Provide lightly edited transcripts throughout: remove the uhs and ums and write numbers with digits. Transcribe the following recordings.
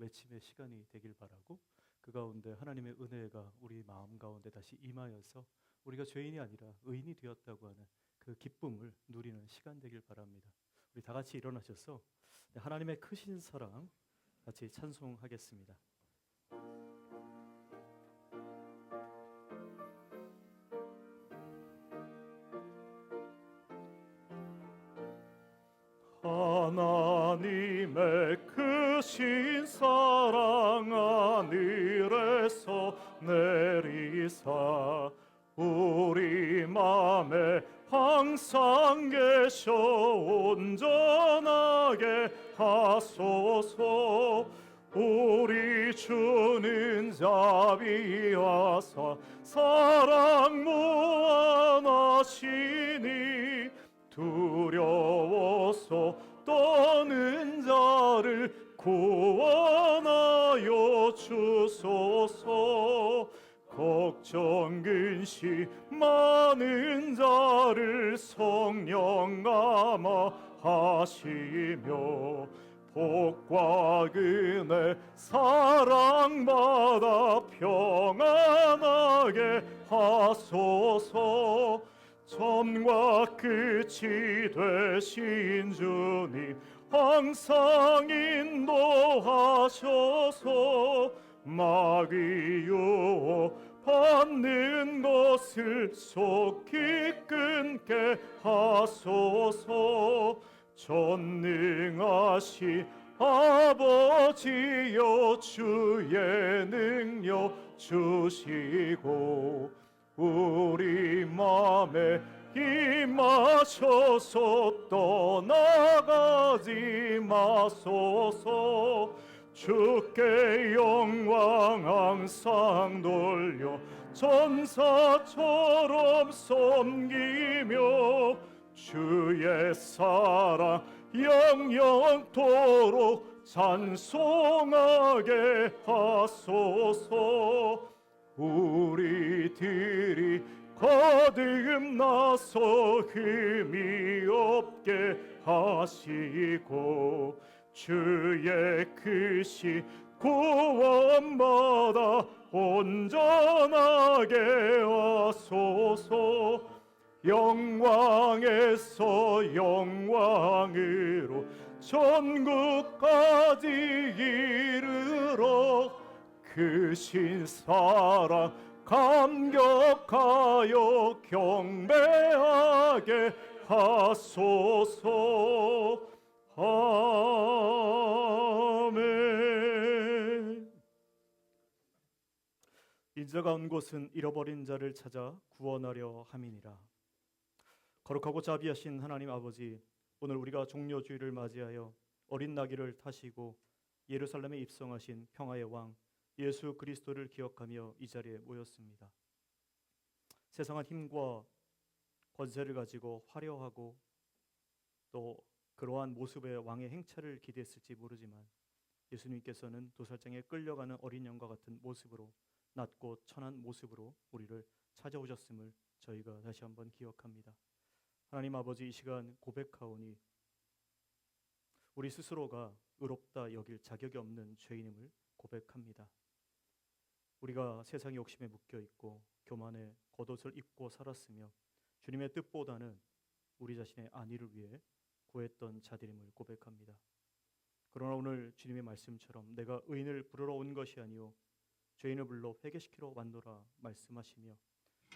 외침의 시간이 되길 바라고, 그 가운데 하나님의 은혜가 우리 마음 가운데 다시 임하여서 우리가 죄인이 아니라 의인이 되었다고 하는 그 기쁨을 누리는 시간 되길 바랍니다. 우리 다 같이 일어나셔서 하나님의 크신 사랑 같이 찬송하겠습니다. 하나님의 크신 사랑 하늘에서 내리사 우리 맘에 항상 계셔 온전하게 하소서. 우리 주는 자비하사 사랑 무한하시니 두려워서 떠는 자를 구원하여 주소서. 걱정 근심 많은 자를 성령 감화하시며 복과 은혜 사랑받아 평안하게 하소서. 처음과 끝이 되신 주님 항상 인도하셔서 마귀 유혹 받는 것을 속히 끊게 하소서. 전능하신 아버지여 주의 능력 주시고 우리 맘에 임하셔서 떠나가지 마소서. 주께 영광 항상 돌려 전사처럼 섬기며 주의 사랑 영영토록 찬송하게 하소서. 우리들이 거듭나서 흠이 없게 하시고 주의 크신 구원받아 온전하게 하소서. 영광에서 영광으로 전국까지 이르러 크신 사랑 감격하여 경배하게 하소서. 아멘. 인자가 온 곳은 잃어버린 자를 찾아 구원하려 함이니라. 거룩하고 자비하신 하나님 아버지, 오늘 우리가 종려주일을 맞이하여 어린 나귀를 타시고 예루살렘에 입성하신 평화의 왕 예수 그리스도를 기억하며 이 자리에 모였습니다. 세상은 힘과 권세를 가지고 화려하고 또 그러한 모습의 왕의 행차를 기대했을지 모르지만 예수님께서는 도살장에 끌려가는 어린 양과 같은 모습으로 낮고 천한 모습으로 우리를 찾아오셨음을 저희가 다시 한번 기억합니다. 하나님 아버지, 이 시간 고백하오니 우리 스스로가 의롭다 여길 자격이 없는 죄인임을 고백합니다. 우리가 세상의 욕심에 묶여 있고 교만의 겉옷을 입고 살았으며 주님의 뜻보다는 우리 자신의 안위를 위해 구했던 자들임을 고백합니다. 그러나 오늘 주님의 말씀처럼 내가 의인을 부르러 온 것이 아니요 죄인을 불러 회개시키러 왔노라 말씀하시며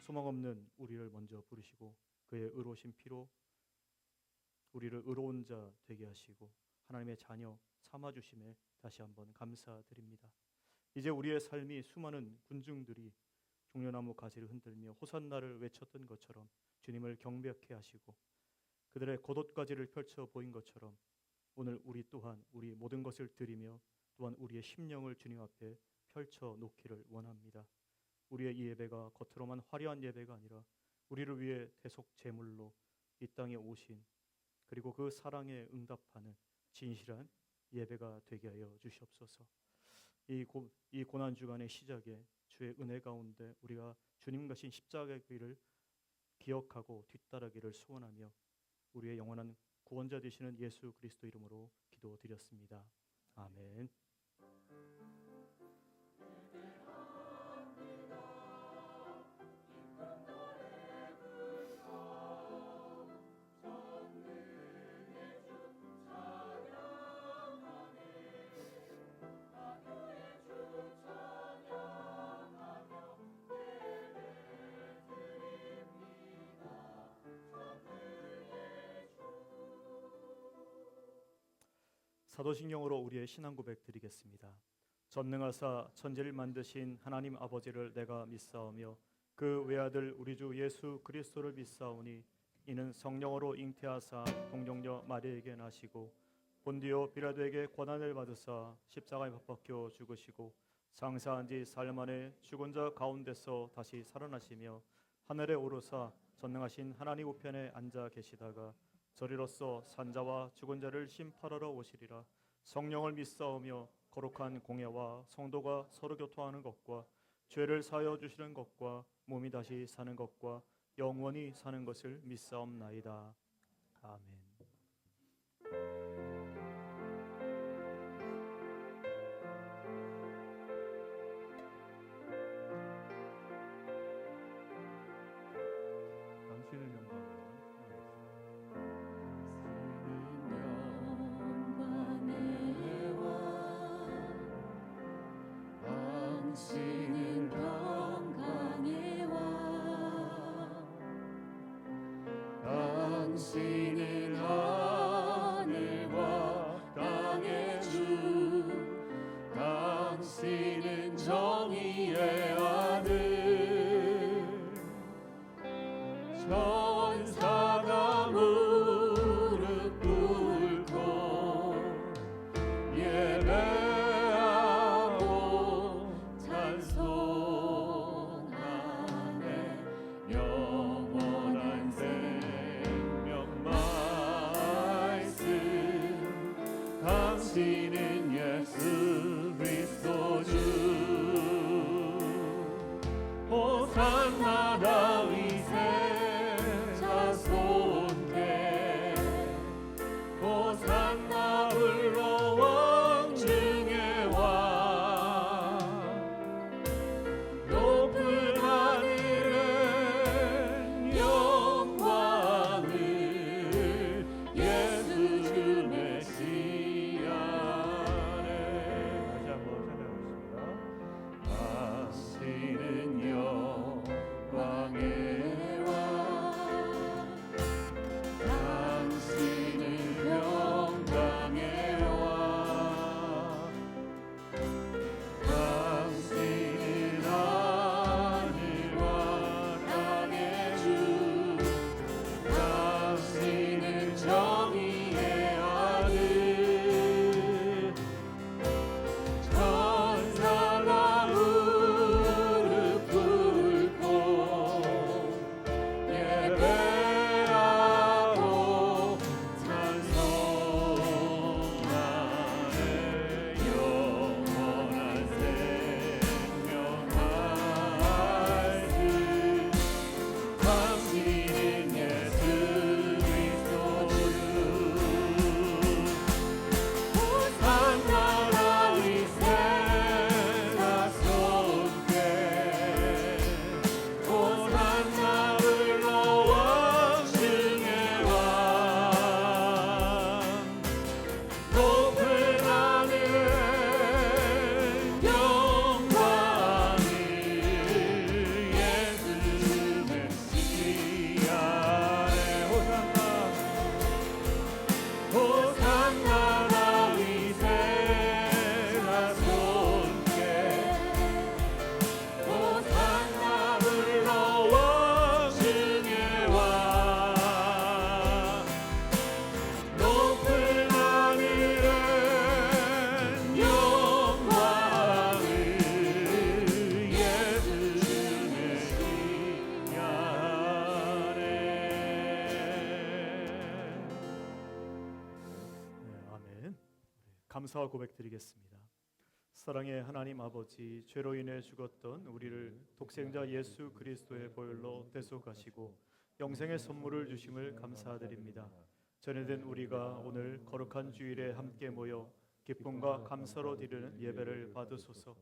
소망 없는 우리를 먼저 부르시고 그의 의로우신 피로 우리를 의로운 자 되게 하시고 하나님의 자녀 삼아주심에 다시 한번 감사드립니다. 이제 우리의 삶이 수많은 군중들이 종려나무 가지를 흔들며 호산나를 외쳤던 것처럼 주님을 경배케 하시고 그들의 겉옷가지를 펼쳐 보인 것처럼 오늘 우리 또한 우리 모든 것을 드리며 또한 우리의 심령을 주님 앞에 펼쳐 놓기를 원합니다. 우리의 이 예배가 겉으로만 화려한 예배가 아니라 우리를 위해 대속 제물로 이 땅에 오신 그리고 그 사랑에 응답하는 진실한 예배가 되게 하여 주시옵소서. 이 고난 주간의 시작에 주의 은혜 가운데 우리가 주님 가신 십자가의 길을 기억하고 뒤따르기를 소원하며 우리의 영원한 구원자 되시는 예수 그리스도 이름으로 기도드렸습니다. 아멘. 사도신경으로 우리의 신앙 고백 드리겠습니다. 전능하사 천지를 만드신 하나님 아버지를 내가 믿사오며 그 외아들 우리 주 예수 그리스도를 믿사오니 이는 성령으로 잉태하사 동정녀 마리아에게 나시고 본디오 빌라도에게 고난을 받으사 십자가에 못 박혀 죽으시고 장사한 지 사흘 만에 죽은 자 가운데서 다시 살아나시며 하늘에 오르사 전능하신 하나님 우편에 앉아 계시다가 저리로서 산자와 죽은 자를 심판하러 오시리라. 성령을 믿사오며 거룩한 공예와 성도가 서로 교통하는 것과 죄를 사하여 주시는 것과 몸이 다시 사는 것과 영원히 사는 것을 믿사옵나이다. 아멘. 당신을 영광하며 당신은 평강의 왕, 당신은 하늘과 땅의 주, 당신은 정의의 아들, 천사가 무릎 꿇고 예배하고 찬송하네. 영원한 생명 말씀, 당신은 예수 그리스도 주. 호산나 다윗의 자손께, 호산나 불러 왕 중의 왕. 높은 하늘은 영광을 예수 주 메시아네. 다시 한번 찬양하겠습니다. 당신은 영광의 왕, 당신은 평강의 왕, 당신은 하늘과 땅의 주, 당신은 정의의 아들, 천사가 무릎 꿇고 예배하고 찬송하네. 영원한 생명 말씀, 당신은 예수 그리스도 주. 호산나 다윗의 자손께, 호산나 불러 왕 중의 왕. 높은 하늘은 영광을 예수 메시아네. 호산나 다윗의 자손께, 호산나 불러 왕 중의 왕. 높은 하늘은 영광을 예수 메시아네. 네, 아멘. 감사와 고백 드리겠습니다. 사랑의 하나님 아버지, 죄로 인해 죽었던 우리를 독생자 예수 그리스도의 보혈로 대속하시고 영생의 선물을 주심을 감사드립니다. 전해된 우리가 오늘 거룩한 주일에 함께 모여 기쁨과 감사로 드리는 예배를 받으소서.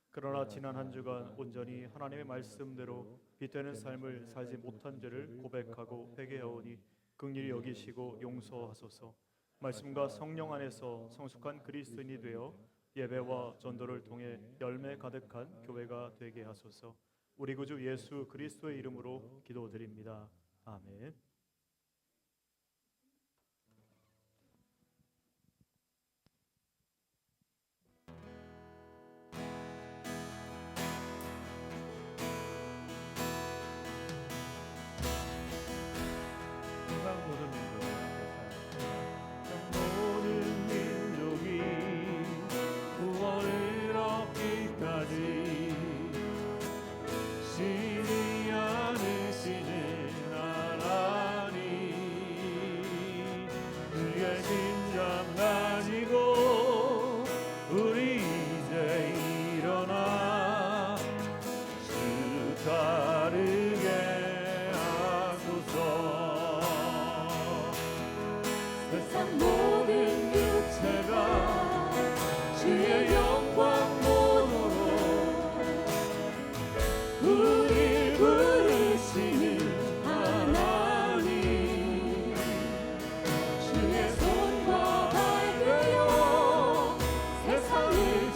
그러나 지난 한 주간 온전히 하나님의 말씀대로 빛되는 삶을 살지 못한 죄를 고백하고 회개하오니 긍휼히 여기시고 용서하소서. 말씀과 성령 안에서 성숙한 그리스도인이 되어 예배와 전도를 통해 열매 가득한 교회가 되게 하소서. 우리 구주 예수 그리스도의 이름으로 기도드립니다. 아멘.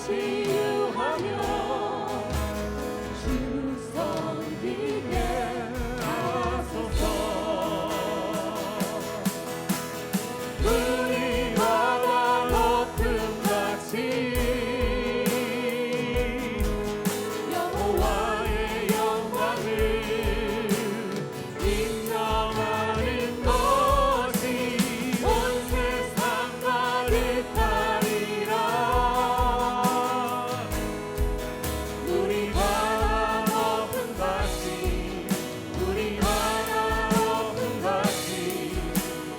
치유하며 주 섬기게 하소서. 우리 바다 높음같이 여호와의 영광을 인정하는 것이 온 세상 가득하리라. 우리 바다 높음같이 우리 바다 높음같이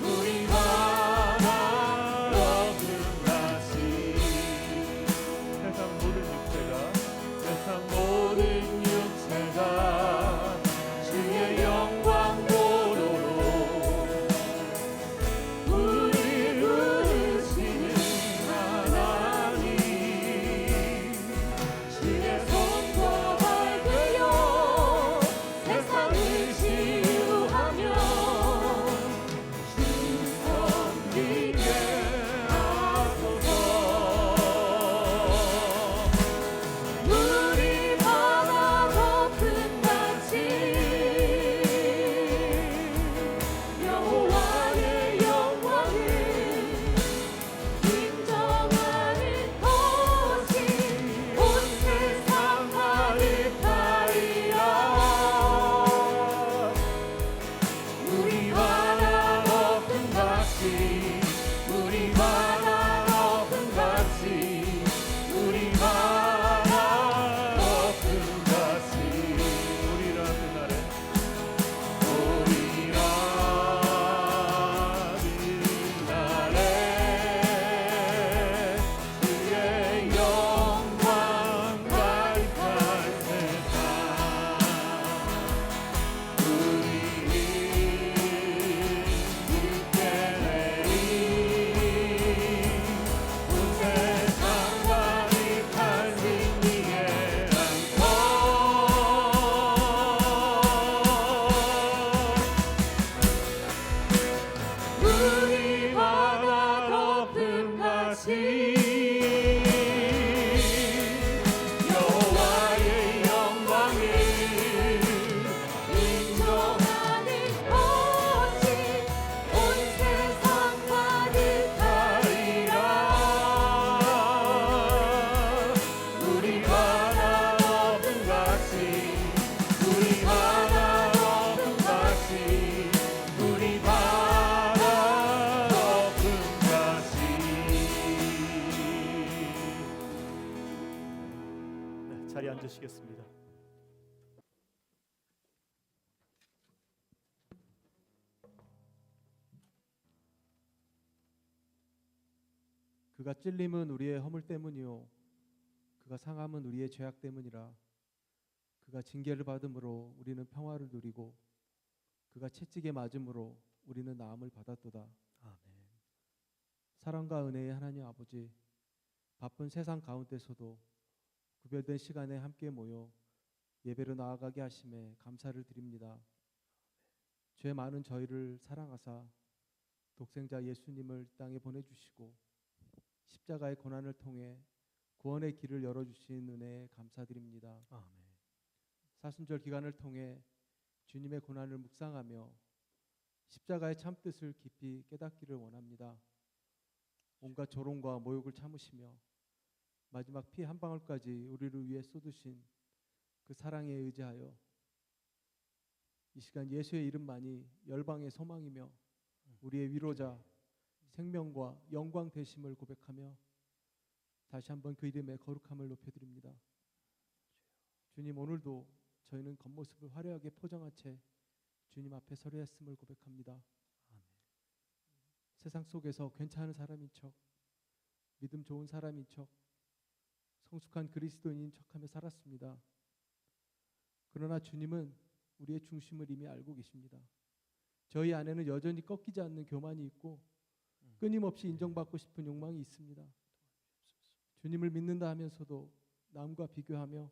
우리 바다 높음같이 세상 모든 육체가 주의 영광 보도록 우리 부르시는 하나님 주의 손과 발되어 세상을 치유하며 주 섬기게 하소서. 우리 바다 높음같이 여호와의 영광을 인정하는 것이 온 세상 가득하리라. 우리 바다 높음같이 우리 바다 높음같이 우리 바다 높음같이 우리라 그날에 주의 영광 가득한 세상 우리는 굳게 내리 온 세상 가득한 승리에 안고 우리 바다 높음같이 여호와의 영광을 인정하는 것이 온 세상 가득하리라. 우리 바다 높음같이 우리 바다 높음같이 우리 바다 높음같이. 네, 자리에 앉으시겠습니다. 그가 찔림은 우리의 허물 때문이요 그가 상함은 우리의 죄악 때문이라. 그가 징계를 받음으로 우리는 평화를 누리고 그가 채찍에 맞음으로 우리는 나음을 받았도다. 아멘. 사랑과 은혜의 하나님 아버지, 바쁜 세상 가운데서도 구별된 시간에 함께 모여 예배로 나아가게 하심에 감사를 드립니다. 죄 많은 저희를 사랑하사 독생자 예수님을 땅에 보내주시고 십자가의 고난을 통해 구원의 길을 열어주신 은혜에 감사드립니다. 아멘. 사순절 기간을 통해 주님의 고난을 묵상하며 십자가의 참뜻을 깊이 깨닫기를 원합니다. 온갖 조롱과 모욕을 참으시며 마지막 피 한 방울까지 우리를 위해 쏟으신 그 사랑에 의지하여 이 시간 예수의 이름만이 열방의 소망이며 우리의 위로자, 생명과 영광 되심을 고백하며 다시 한번 그 이름의 거룩함을 높여드립니다. 주님, 오늘도 저희는 겉모습을 화려하게 포장한 채 주님 앞에 서려 했음을 고백합니다. 아멘. 세상 속에서 괜찮은 사람인 척, 믿음 좋은 사람인 척, 성숙한 그리스도인인 척하며 살았습니다. 그러나 주님은 우리의 중심을 이미 알고 계십니다. 저희 안에는 여전히 꺾이지 않는 교만이 있고 끊임없이 인정받고 싶은 욕망이 있습니다. 주님을 믿는다 하면서도 남과 비교하며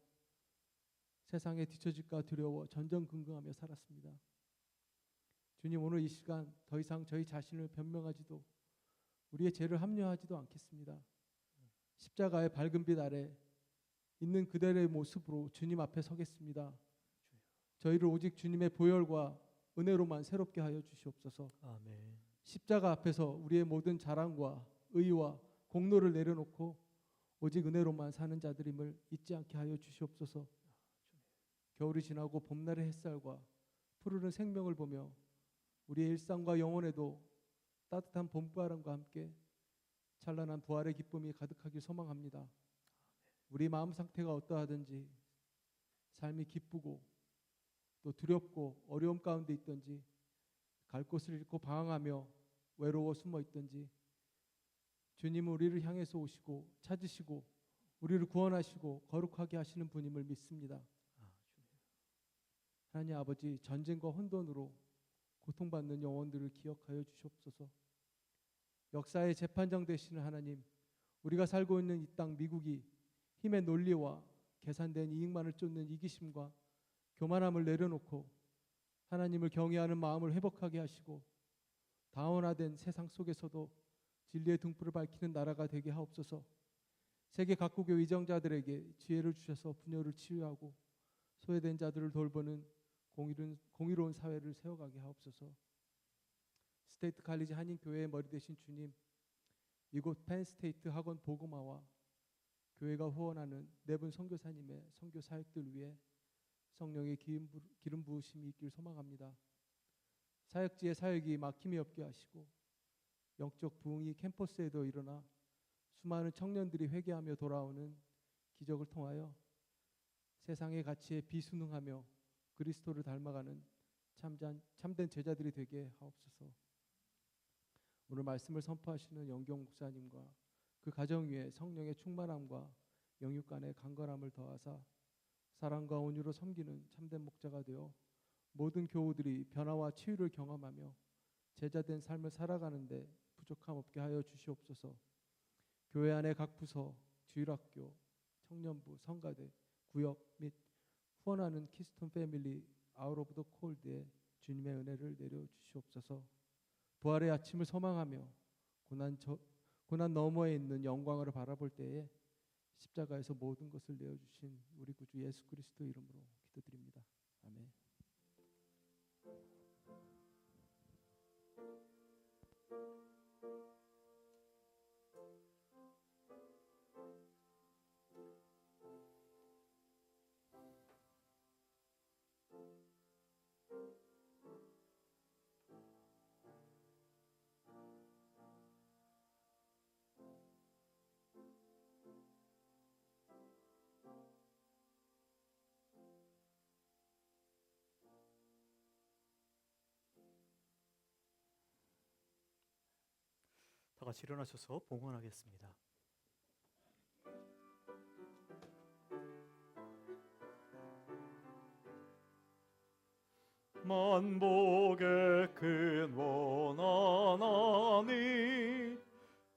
세상에 뒤처질까 두려워 전전긍긍하며 살았습니다. 주님, 오늘 이 시간 더 이상 저희 자신을 변명하지도 우리의 죄를 합리화하지도 않겠습니다. 십자가의 밝은 빛 아래 있는 그대의 모습으로 주님 앞에 서겠습니다. 저희를 오직 주님의 보혈과 은혜로만 새롭게 하여 주시옵소서. 아멘. 십자가 앞에서 우리의 모든 자랑과 의와 공로를 내려놓고 오직 은혜로만 사는 자들임을 잊지 않게 하여 주시옵소서. 겨울이 지나고 봄날의 햇살과 푸르른 생명을 보며 우리의 일상과 영혼에도 따뜻한 봄바람과 함께 찬란한 부활의 기쁨이 가득하길 소망합니다. 우리 마음 상태가 어떠하든지 삶이 기쁘고 또 두렵고 어려움 가운데 있든지 갈 곳을 잃고 방황하며 외로워 숨어 있든지 주님은 우리를 향해서 오시고 찾으시고 우리를 구원하시고 거룩하게 하시는 분임을 믿습니다. 하나님 아버지, 전쟁과 혼돈으로 고통받는 영혼들을 기억하여 주시옵소서. 역사의 재판장 되시는 하나님, 우리가 살고 있는 이 땅 미국이 힘의 논리와 계산된 이익만을 쫓는 이기심과 교만함을 내려놓고 하나님을 경외하는 마음을 회복하게 하시고 다원화된 세상 속에서도 진리의 등불을 밝히는 나라가 되게 하옵소서. 세계 각국의 위정자들에게 지혜를 주셔서 분열을 치유하고 소외된 자들을 돌보는 공의로운 사회를 세워가게 하옵소서. 스테이트 칼리지 한인교회의 머리 되신 주님, 이곳 펜스테이트 학원 보고마와 교회가 후원하는 네 분 선교사님의 선교 사역들 위해 성령의 기름 부으심이 있길 소망합니다. 사역지의 사역이 막힘이 없게 하시고 영적 부흥이 캠퍼스에도 일어나 수많은 청년들이 회개하며 돌아오는 기적을 통하여 세상의 가치에 비순응하며 그리스도를 닮아가는 참된 제자들이 되게 하옵소서. 오늘 말씀을 선포하시는 영경 목사님과 그 가정 위에 성령의 충만함과 영육 간의 강건함을 더하사 사랑과 온유로 섬기는 참된 목자가 되어 모든 교우들이 변화와 치유를 경험하며 제자된 삶을 살아가는데 부족함 없게 하여 주시옵소서. 교회 안의 각 부서, 주일학교, 청년부, 성가대, 구역 및 후원하는 키스톤 패밀리 아웃 오브 더 콜드에 주님의 은혜를 내려 주시옵소서. 부활의 아침을 소망하며 고난 너머에 있는 영광을 바라볼 때에 십자가에서 모든 것을 내어주신 우리 구주 예수 그리스도 이름으로 기도드립니다. 아멘. 다 같이 일어나셔서 봉헌하겠습니다. 만복의 근원 하나님,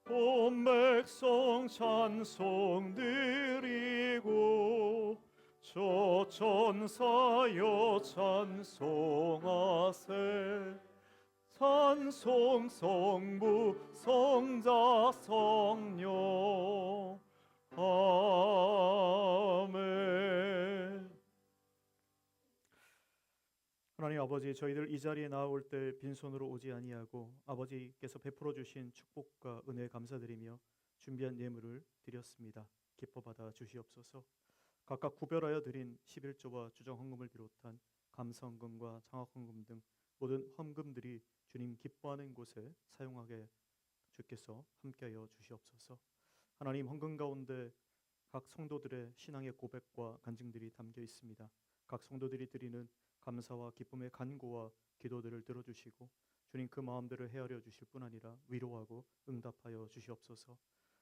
온 백성 찬송 드리고 저 천사여 찬송하세. 찬송 성부 성자 성령 아멘. 하나님 아버지, 저희들 이 자리에 나올 때 빈손으로 오지 아니하고 아버지께서 베풀어 주신 축복과 은혜 감사드리며 준비한 예물을 드렸습니다. 기뻐 받아 주시옵소서. 각각 구별하여 드린 11조와 주정 헌금을 비롯한 감사헌금과 장학헌금 등 모든 헌금들이 주님 기뻐하는 곳에 사용하게 주께서 함께하여 주시옵소서. 하나님, 헌금 가운데 각 성도들의 신앙의 고백과 간증들이 담겨 있습니다. 각 성도들이 드리는 감사와 기쁨의 간구와 기도들을 들어주시고 주님 그 마음들을 헤아려 주실 뿐 아니라 위로하고 응답하여 주시옵소서.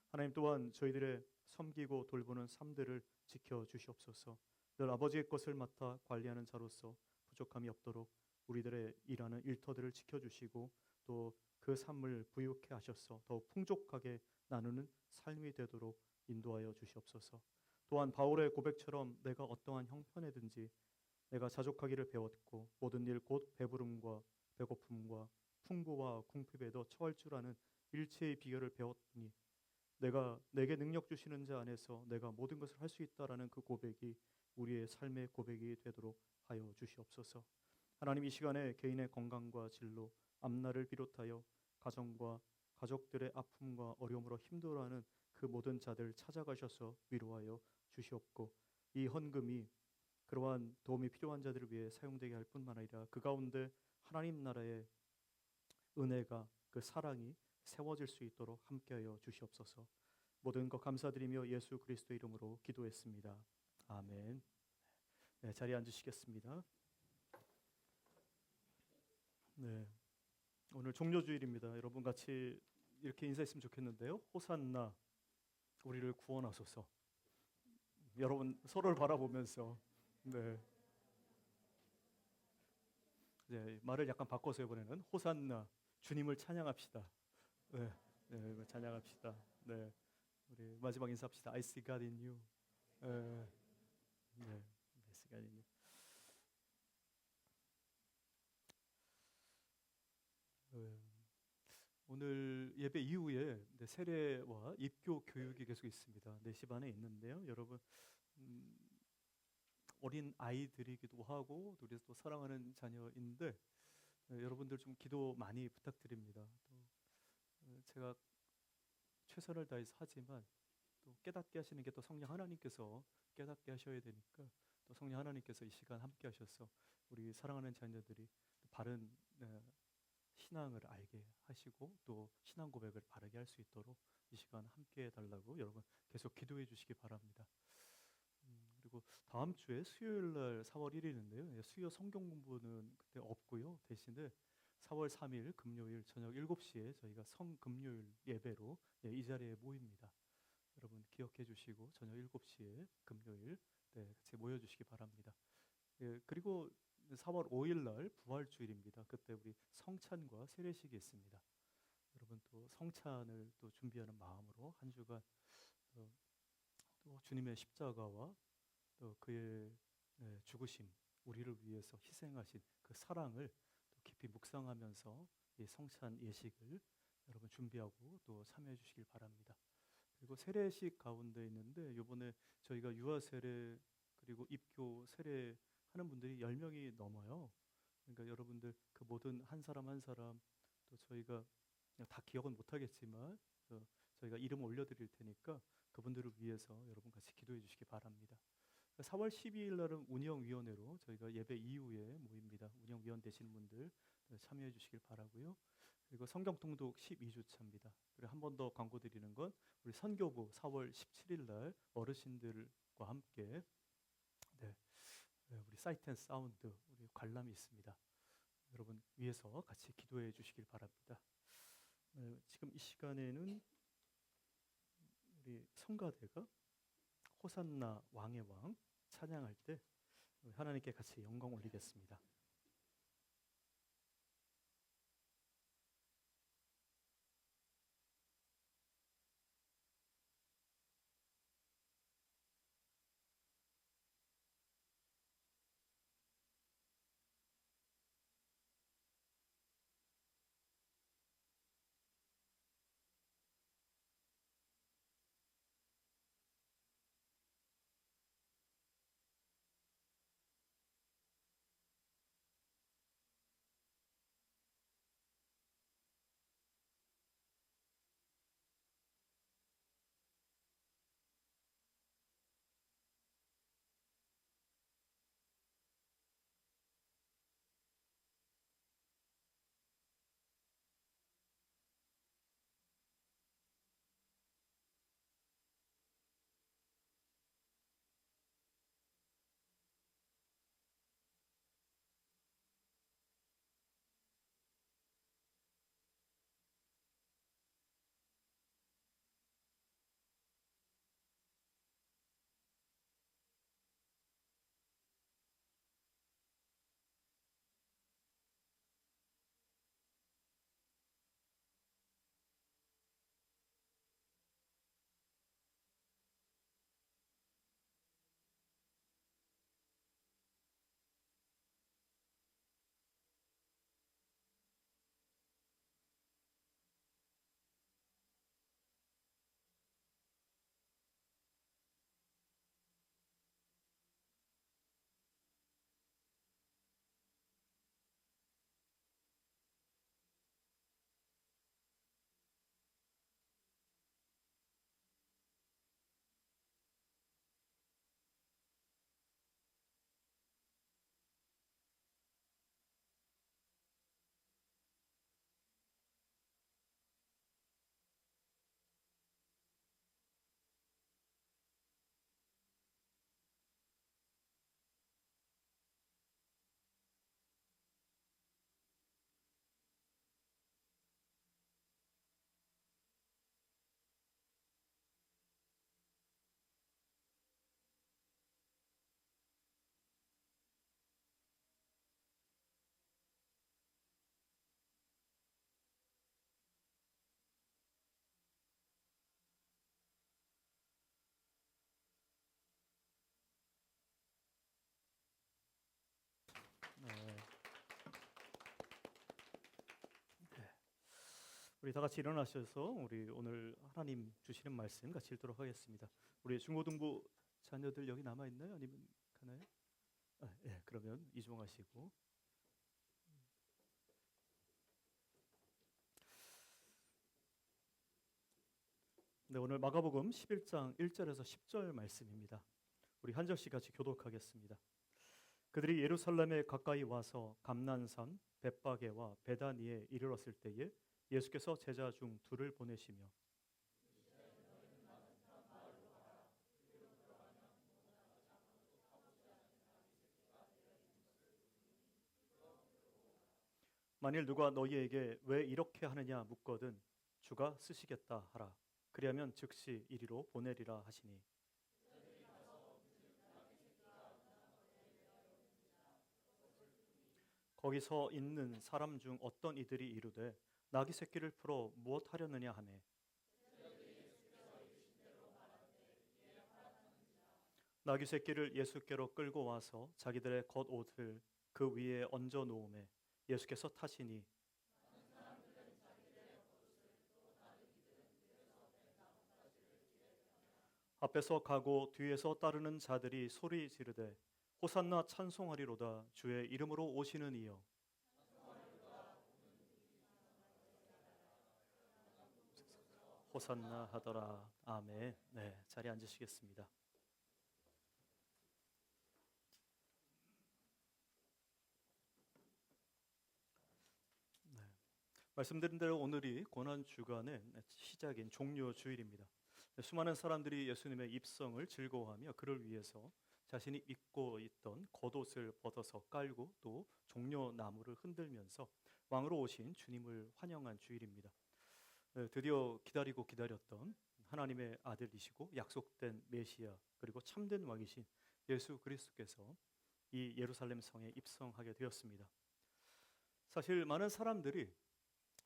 하나님 또한 저희들의 섬기고 돌보는 삶들을 지켜 주시옵소서. 늘 아버지의 것을 맡아 관리하는 자로서 부족함이 없도록 우리들의 일하는 일터들을 지켜주시고 또 그 삶을 부유케 하셔서 더욱 풍족하게 나누는 삶이 되도록 인도하여 주시옵소서. 또한 바울의 고백처럼 내가 어떠한 형편에든지 내가 자족하기를 배웠고 모든 일 곧 배부름과 배고픔과 풍부와 궁핍에도 처할 줄 아는 일체의 비결을 배웠으니 내게 능력 주시는 자 안에서 내가 모든 것을 할 수 있다라는 그 고백이 우리의 삶의 고백이 되도록 하여 주시옵소서. 하나님, 이 시간에 개인의 건강과 진로, 앞날을 비롯하여 가정과 가족들의 아픔과 어려움으로 힘들어하는 그 모든 자들 찾아가셔서 위로하여 주시옵고, 이 헌금이 그러한 도움이 필요한 자들을 위해 사용되게 할 뿐만 아니라 그 가운데 하나님 나라의 은혜가, 그 사랑이 세워질 수 있도록 함께하여 주시옵소서. 모든 것 감사드리며 예수 그리스도 이름으로 기도했습니다. 아멘. 네, 자리에 앉으시겠습니다. 네, 오늘 종료주일입니다. 여러분 같이 이렇게 인사했으면 좋겠는데요. 호산나, 우리를 구원하소서. 여러분 서로를 바라보면서 네, 말을 약간 바꿔서 이번에는 호산나, 주님을 찬양합시다. 네, 네, 찬양합시다. 네, 우리 마지막 인사합시다. I see God in you. 네, 네, I see God in you. 오늘 예배 이후에 세례와 입교 교육이 계속 있습니다. 4시 반에 있는데요. 여러분 어린 아이들이기도 하고 우리 또 사랑하는 자녀인데 여러분들 좀 기도 많이 부탁드립니다. 또 제가 최선을 다해서 하지만 또 깨닫게 하시는 게 또 성령 하나님께서 깨닫게 하셔야 되니까 또 성령 하나님께서 이 시간 함께 하셔서 우리 사랑하는 자녀들이 바른 신앙을 알게 하시고 또 신앙 고백을 바르게 할 수 있도록 이 시간 함께 해달라고 여러분 계속 기도해 주시기 바랍니다. 그리고 다음 주에 수요일 날 4월 1일인데요. 수요 성경 공부는 그때 없고요. 대신에 4월 3일 금요일 저녁 7시에 저희가 성금요일 예배로 이 자리에 모입니다. 여러분 기억해 주시고 저녁 7시에 금요일 같이 모여 주시기 바랍니다. 그리고 4월 5일 날 부활주일입니다. 그때 우리 성찬과 세례식이 있습니다. 여러분 또 성찬을 또 준비하는 마음으로 한 주간 또 주님의 십자가와 또 그의 죽으심, 우리를 위해서 희생하신 그 사랑을 또 깊이 묵상하면서 이 성찬 예식을 여러분 준비하고 또 참여해 주시길 바랍니다. 그리고 세례식 가운데 있는데 이번에 저희가 유아 세례 그리고 입교 세례 하는 분들이 10명이 넘어요. 그러니까 여러분들 그 모든 한 사람 한 사람 또 저희가 다 기억은 못하겠지만 저희가 이름 올려드릴 테니까 그분들을 위해서 여러분 같이 기도해 주시기 바랍니다. 4월 12일 날은 운영위원회로 저희가 예배 이후에 모입니다. 운영위원 되시는 분들 참여해 주시길 바라고요. 그리고 성경통독 12주차입니다. 그리고 한 번 더 광고 드리는 건 우리 선교부 4월 17일 날 어르신들과 함께 우리 사이트 앤 사운드 우리 관람이 있습니다. 여러분 위해서 같이 기도해 주시길 바랍니다. 지금 이 시간에는 우리 성가대가 호산나 왕의 왕 찬양할 때 하나님께 같이 영광 올리겠습니다. 우리 다 같이 일어나셔서 우리 오늘 하나님 주시는 말씀 같이 읽도록 하겠습니다. 우리 중고등부 자녀들 여기 남아 있나요? 아니면 가나요? 예, 그러면 이종하시고. 네, 오늘 마가복음 11장 1절에서 10절 말씀입니다. 우리 한 절씩 같이 교독하겠습니다. 그들이 예루살렘에 가까이 와서 감난산 벳바게와 베다니에 이르렀을 때에 예수께서 제자 중 둘을 보내시며 만일 누가 너희에게 왜 이렇게 하느냐 묻거든 주가 쓰시겠다 하라. 그리하면 즉시 이리로 보내리라 하시니 거기서 있는 사람 중 어떤 이들이 이르되 나귀 새끼를 풀어 무엇 하려느냐 하매 나귀 새끼를 예수께로 끌고 와서 자기들의 겉옷을 그 위에 얹어 놓음에 예수께서 타시니 앞에서 가고 뒤에서 따르는 자들이 소리 지르되 호산나 찬송하리로다 주의 이름으로 오시는 이여 호산나 하더라. 아멘. 네, 자리에 앉으시겠습니다. 네, 말씀드린 대로 오늘이 고난 주간의 시작인 종료 주일입니다. 수많은 사람들이 예수님의 입성을 즐거워하며 그를 위해서 자신이 입고 있던 겉옷을 벗어서 깔고 또 종려 나무를 흔들면서 왕으로 오신 주님을 환영한 주일입니다. 드디어 기다리고 기다렸던 하나님의 아들이시고 약속된 메시아 그리고 참된 왕이신 예수 그리스도께서 이 예루살렘 성에 입성하게 되었습니다. 사실 많은 사람들이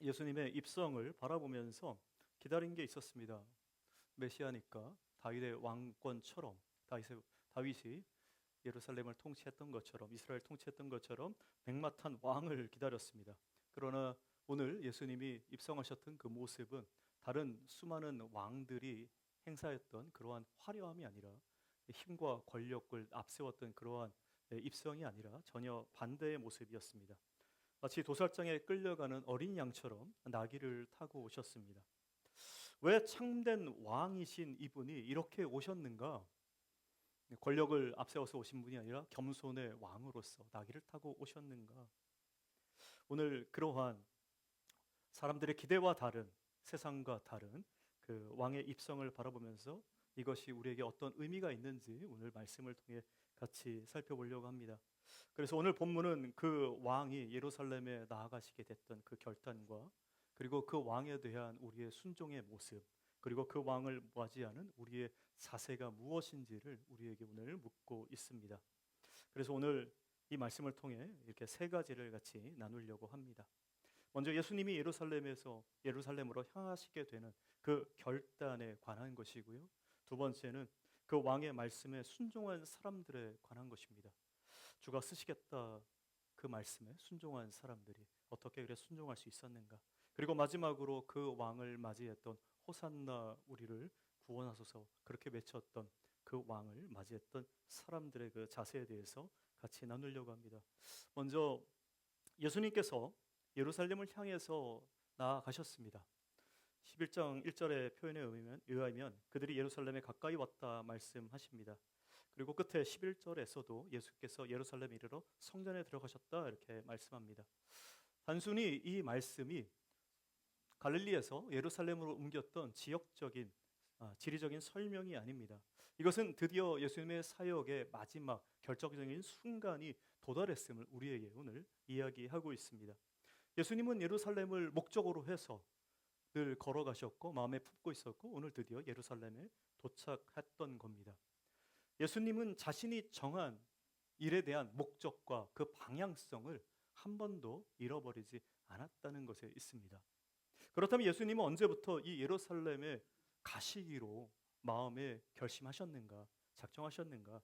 예수님의 입성을 바라보면서 기다린 게 있었습니다. 메시아니까 다윗의 왕권처럼 다윗이 예루살렘을 통치했던 것처럼 이스라엘 통치했던 것처럼 백마탄 왕을 기다렸습니다. 그러나 오늘 예수님이 입성하셨던 그 모습은 다른 수많은 왕들이 행사했던 그러한 화려함이 아니라 힘과 권력을 앞세웠던 그러한 입성이 아니라 전혀 반대의 모습이었습니다. 마치 도살장에 끌려가는 어린 양처럼 나귀를 타고 오셨습니다. 왜 참된 왕이신 이분이 이렇게 오셨는가? 권력을 앞세워서 오신 분이 아니라 겸손의 왕으로서 나귀를 타고 오셨는가? 오늘 그러한 사람들의 기대와 다른 세상과 다른 그 왕의 입성을 바라보면서 이것이 우리에게 어떤 의미가 있는지 오늘 말씀을 통해 같이 살펴보려고 합니다. 그래서 오늘 본문은 그 왕이 예루살렘에 나아가시게 됐던 그 결단과 그리고 그 왕에 대한 우리의 순종의 모습 그리고 그 왕을 맞이하는 우리의 자세가 무엇인지를 우리에게 오늘 묻고 있습니다. 그래서 오늘 이 말씀을 통해 이렇게 세 가지를 같이 나누려고 합니다. 먼저 예수님이 예루살렘으로 향하시게 되는 그 결단에 관한 것이고요. 두 번째는 그 왕의 말씀에 순종한 사람들에 관한 것입니다. 주가 쓰시겠다 그 말씀에 순종한 사람들이 어떻게 그래 순종할 수 있었는가? 그리고 마지막으로 그 왕을 맞이했던 호산나 우리를 구원하소서 그렇게 외쳤던 그 왕을 맞이했던 사람들의 그 자세에 대해서 같이 나누려고 합니다. 먼저 예수님께서 예루살렘을 향해서 나아가셨습니다. 11장 1절의 표현에 의하면 그들이 예루살렘에 가까이 왔다 말씀하십니다. 그리고 끝에 11절에서도 예수께서 예루살렘에 이르러 성전에 들어가셨다 이렇게 말씀합니다. 단순히 이 말씀이 갈릴리에서 예루살렘으로 옮겼던 지리적인 설명이 아닙니다. 이것은 드디어 예수님의 사역의 마지막 결정적인 순간이 도달했음을 우리에게 오늘 이야기하고 있습니다. 예수님은 예루살렘을 목적으로 해서 늘 걸어가셨고 마음에 품고 있었고 오늘 드디어 예루살렘에 도착했던 겁니다. 예수님은 자신이 정한 일에 대한 목적과 그 방향성을 한 번도 잃어버리지 않았다는 것에 있습니다. 그렇다면 예수님은 언제부터 이 예루살렘에 가시기로 마음에 결심하셨는가, 작정하셨는가?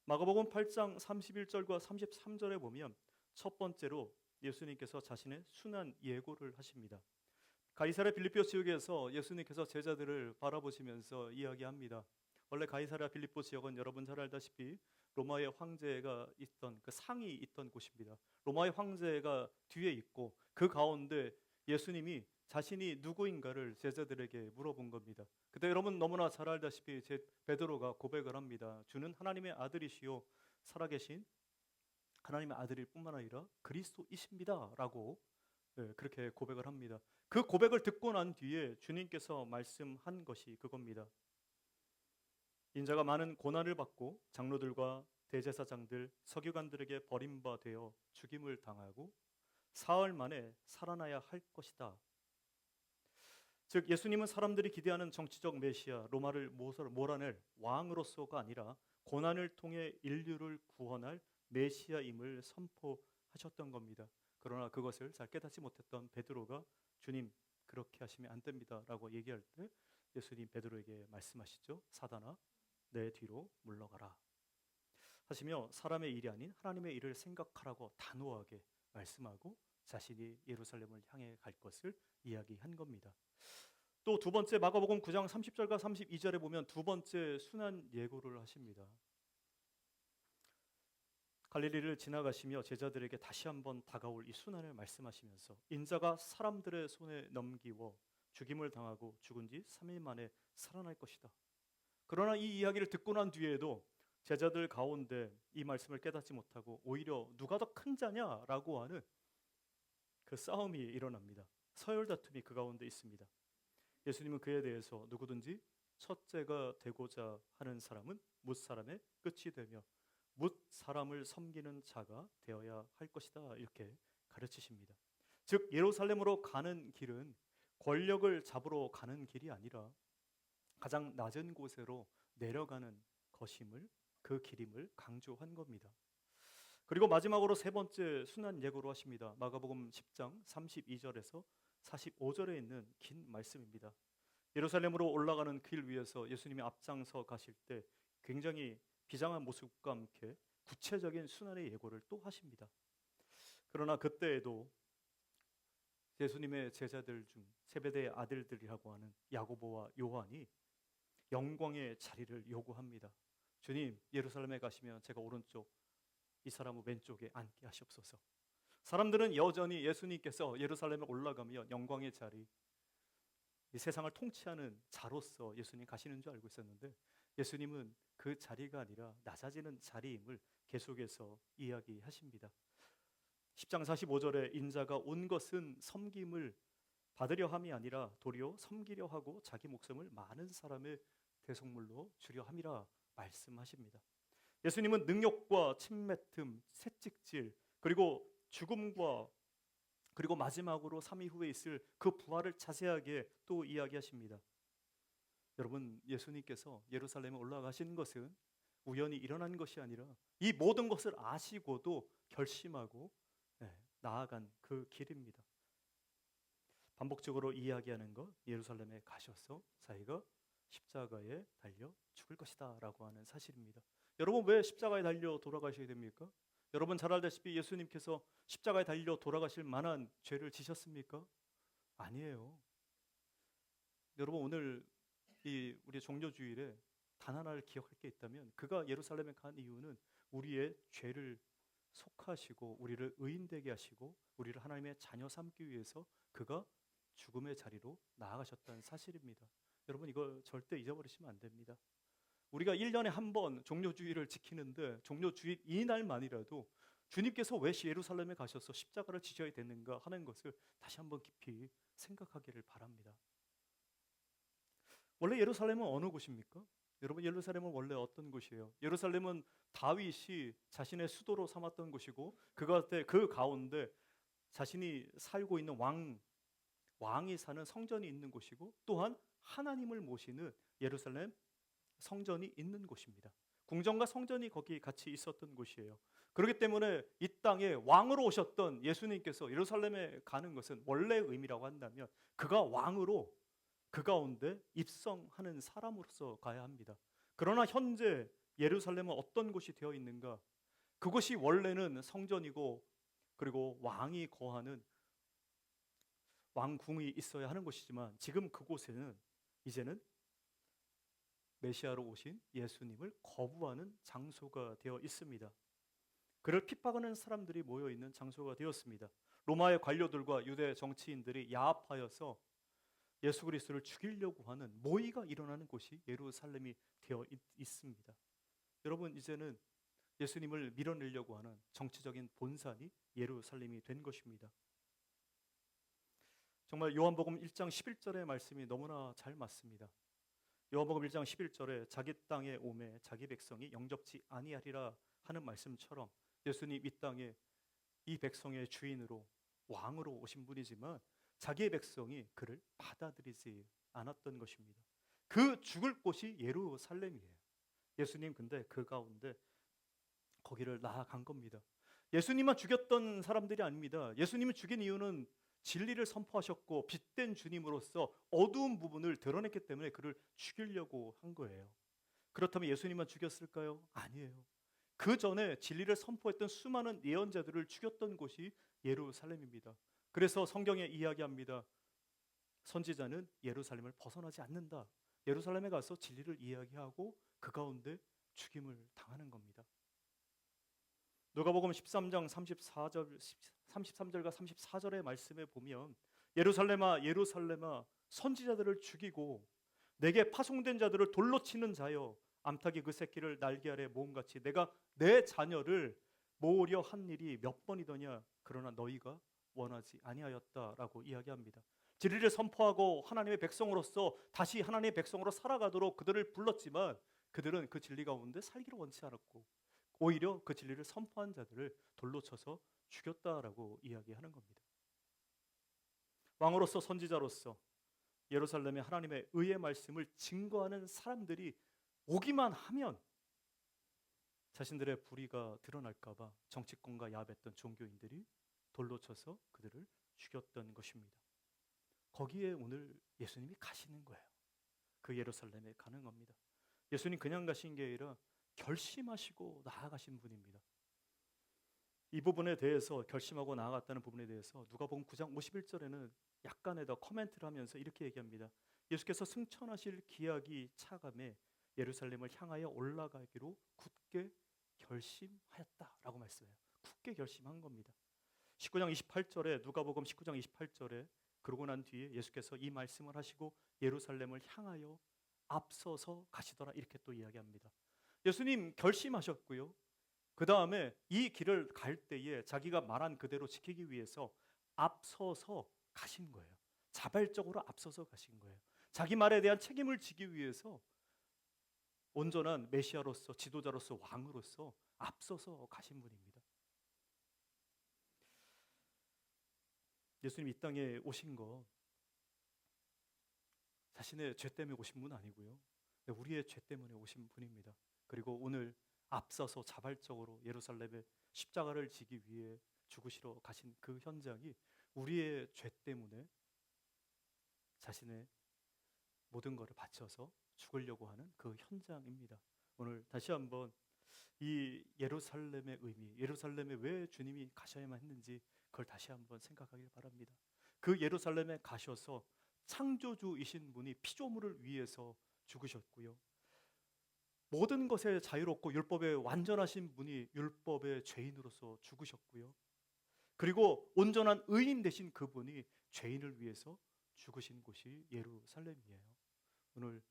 마가복음 8장 31절과 33절에 보면 첫 번째로 예수님께서 자신의 순한 예고를 하십니다. 가이사랴 빌립보 지역에서 예수님께서 제자들을 바라보시면서 이야기합니다. 원래 가이사랴 빌립보 지역은 여러분 잘 알다시피 로마의 황제가 있던 그 상이 있던 곳입니다. 로마의 황제가 뒤에 있고 그 가운데 예수님이 자신이 누구인가를 제자들에게 물어본 겁니다. 그때 여러분 너무나 잘 알다시피 베드로가 고백을 합니다. 주는 하나님의 아들이시요 살아계신 하나님의 아들일 뿐만 아니라 그리스도이십니다라고 그렇게 고백을 합니다. 그 고백을 듣고 난 뒤에 주님께서 말씀한 것이 그겁니다. 인자가 많은 고난을 받고 장로들과 대제사장들, 서기관들에게 버림받아 죽임을 당하고 사흘 만에 살아나야 할 것이다. 즉 예수님은 사람들이 기대하는 정치적 메시아, 로마를 몰아낼 왕으로서가 아니라 고난을 통해 인류를 구원할 메시아임을 선포하셨던 겁니다. 그러나 그것을 잘 깨닫지 못했던 베드로가 주님 그렇게 하시면 안 됩니다라고 얘기할 때 예수님 베드로에게 말씀하시죠. 사단아 내 뒤로 물러가라 하시며 사람의 일이 아닌 하나님의 일을 생각하라고 단호하게 말씀하고 자신이 예루살렘을 향해 갈 것을 이야기한 겁니다. 또 두 번째 마가복음 9장 30절과 32절에 보면 두 번째 순환 예고를 하십니다. 갈릴리를 지나가시며 제자들에게 다시 한번 다가올 이 순환을 말씀하시면서 인자가 사람들의 손에 넘기워 죽임을 당하고 죽은 지 3일 만에 살아날 것이다. 그러나 이 이야기를 듣고 난 뒤에도 제자들 가운데 이 말씀을 깨닫지 못하고 오히려 누가 더 큰 자냐라고 하는 그 싸움이 일어납니다. 서열 다툼이 그 가운데 있습니다. 예수님은 그에 대해서 누구든지 첫째가 되고자 하는 사람은 뭇 사람의 끝이 되며 뭇 사람을 섬기는 자가 되어야 할 것이다 이렇게 가르치십니다. 즉 예루살렘으로 가는 길은 권력을 잡으러 가는 길이 아니라 가장 낮은 곳으로 내려가는 것임을 그 길임을 강조한 겁니다. 그리고 마지막으로 세 번째 순환 예고로 하십니다. 마가복음 10장 32절에서 45절에 있는 긴 말씀입니다. 예루살렘으로 올라가는 길 위에서 예수님이 앞장서 가실 때 굉장히 비장한 모습과 함께 구체적인 순환의 예고를 또 하십니다. 그러나 그때에도 예수님의 제자들 중 세베대의 아들들이라고 하는 야고보와 요한이 영광의 자리를 요구합니다. 주님 예루살렘에 가시면 제가 오른쪽 이 사람은 왼쪽에 앉게 하시옵소서. 사람들은 여전히 예수님께서 예루살렘에 올라가면 영광의 자리, 이 세상을 통치하는 자로서 예수님 가시는 줄 알고 있었는데 예수님은 그 자리가 아니라 낮아지는 자리임을 계속해서 이야기하십니다. 10장 45절에 인자가 온 것은 섬김을 받으려 함이 아니라 도리어 섬기려 하고 자기 목숨을 많은 사람의 대속물로 주려 함이라 말씀하십니다. 예수님은 능욕과 침뱉음, 채찍질, 그리고 죽음과 그리고 마지막으로 3일 후에 있을 그 부활을 자세하게 또 이야기하십니다. 여러분 예수님께서 예루살렘에 올라가신 것은 우연히 일어난 것이 아니라 이 모든 것을 아시고도 결심하고 나아간 그 길입니다. 반복적으로 이야기하는 것, 예루살렘에 가셔서 자기가 십자가에 달려 죽을 것이다 라고 하는 사실입니다. 여러분 왜 십자가에 달려 돌아가셔야 됩니까? 여러분 잘 알다시피 예수님께서 십자가에 달려 돌아가실 만한 죄를 지셨습니까? 아니에요. 여러분 오늘 우리 종료주일에 단 하나를 기억할 게 있다면 그가 예루살렘에 간 이유는 우리의 죄를 속하시고 우리를 의인되게 하시고 우리를 하나님의 자녀 삼기 위해서 그가 죽음의 자리로 나아가셨다는 사실입니다. 여러분 이걸 절대 잊어버리시면 안 됩니다. 우리가 1년에 한 번 종료주일을 지키는데 종료주일 이날만이라도 주님께서 왜 예루살렘에 가셔서 십자가를 지셔야 되는가 하는 것을 다시 한번 깊이 생각하기를 바랍니다. 원래 예루살렘은 어느 곳입니까? 여러분 예루살렘은 원래 어떤 곳이에요? 예루살렘은 다윗이 자신의 수도로 삼았던 곳이고 그 가운데 자신이 살고 있는 왕이 사는 성전이 있는 곳이고 또한 하나님을 모시는 예루살렘 성전이 있는 곳입니다. 궁전과 성전이 거기 같이 있었던 곳이에요. 그렇기 때문에 이 땅에 왕으로 오셨던 예수님께서 예루살렘에 가는 것은 원래의 의미라고 한다면 그가 왕으로 그 가운데 입성하는 사람으로서 가야 합니다. 그러나 현재 예루살렘은 어떤 곳이 되어 있는가? 그것이 원래는 성전이고 그리고 왕이 거하는 왕궁이 있어야 하는 곳이지만 지금 그곳에는 이제는 메시아로 오신 예수님을 거부하는 장소가 되어 있습니다. 그를 핍박하는 사람들이 모여 있는 장소가 되었습니다. 로마의 관료들과 유대 정치인들이 야합하여서 예수 그리스도를 죽이려고 하는 모의가 일어나는 곳이 예루살렘이 되어 있습니다. 여러분, 이제는 예수님을 밀어내려고 하는 정치적인 본산이 예루살렘이 된 것입니다. 정말 요한복음 1장 11절의 말씀이 너무나 잘 맞습니다. 요한복음 1장 11절에 자기 땅에 오매 자기 백성이 영접지 아니하리라 하는 말씀처럼 예수님 이 땅에 이 백성의 주인으로 왕으로 오신 분이지만 자기의 백성이 그를 받아들이지 않았던 것입니다. 그 죽을 곳이 예루살렘이에요. 예수님 근데 그 가운데 거기를 나아간 겁니다. 예수님만 죽였던 사람들이 아닙니다. 예수님을 죽인 이유는 진리를 선포하셨고 빛된 주님으로서 어두운 부분을 드러냈기 때문에 그를 죽이려고 한 거예요. 그렇다면 예수님만 죽였을까요? 아니에요. 그 전에 진리를 선포했던 수많은 예언자들을 죽였던 곳이 예루살렘입니다. 그래서 성경에 이야기합니다. 선지자는 예루살렘을 벗어나지 않는다. 예루살렘에 가서 진리를 이야기하고 그 가운데 죽임을 당하는 겁니다. 누가복음 13장 33절과 34절의 말씀에 보면 예루살렘아 예루살렘아 선지자들을 죽이고 내게 파송된 자들을 돌로 치는 자여 암탉이 그 새끼를 날개 아래 모음같이 내가 내 자녀를 모으려 한 일이 몇 번이더냐 그러나 너희가 원하지 아니하였다라고 이야기합니다. 진리를 선포하고 하나님의 백성으로서 다시 하나님의 백성으로 살아가도록 그들을 불렀지만 그들은 그 진리 가운데 살기를 원치 않았고 오히려 그 진리를 선포한 자들을 돌로 쳐서 죽였다라고 이야기하는 겁니다. 왕으로서 선지자로서 예루살렘에 하나님의 의의 말씀을 증거하는 사람들이 오기만 하면 자신들의 불의가 드러날까 봐 정치권과 야합했던 종교인들이 돌로 쳐서 그들을 죽였던 것입니다. 거기에 오늘 예수님이 가시는 거예요. 그 예루살렘에 가는 겁니다. 예수님 그냥 가신 게 아니라 결심하시고 나아가신 분입니다. 이 부분에 대해서 결심하고 나아갔다는 부분에 대해서 누가복음 9장 51절에는 약간의 더 코멘트를 하면서 이렇게 얘기합니다. 예수께서 승천하실 기약이 차감해 예루살렘을 향하여 올라가기로 굳게 결심하였다라고 말씀해요. 굳게 결심한 겁니다. 19장 28절에 누가복음 19장 28절에 그러고 난 뒤에 예수께서 이 말씀을 하시고 예루살렘을 향하여 앞서서 가시더라 이렇게 또 이야기합니다. 예수님 결심하셨고요. 그 다음에 이 길을 갈 때에 자기가 말한 그대로 지키기 위해서 앞서서 가신 거예요. 자발적으로 앞서서 가신 거예요. 자기 말에 대한 책임을 지기 위해서 온전한 메시아로서 지도자로서 왕으로서 앞서서 가신 분입니다. 예수님 이 땅에 오신 거 자신의 죄 때문에 오신 분 아니고요. 우리의 죄 때문에 오신 분입니다. 그리고 오늘 앞서서 자발적으로 예루살렘에 십자가를 지기 위해 죽으시러 가신 그 현장이 우리의 죄 때문에 자신의 모든 것을 바쳐서 죽으려고 하는 그 현장입니다. 오늘 다시 한번 이 예루살렘의 의미, 예루살렘에 왜 주님이 가셔야만 했는지 그걸 다시 한번 생각하길 바랍니다. 그 예루살렘에 가셔서 창조주이신 분이 피조물을 위해서 죽으셨고요. 모든 것에 자유롭고 율법에 완전하신 분이 율법의 죄인으로서 죽으셨고요. 그리고 온전한 의인 되신 그분이 죄인을 위해서 죽으신 곳이 예루살렘이에요. 오늘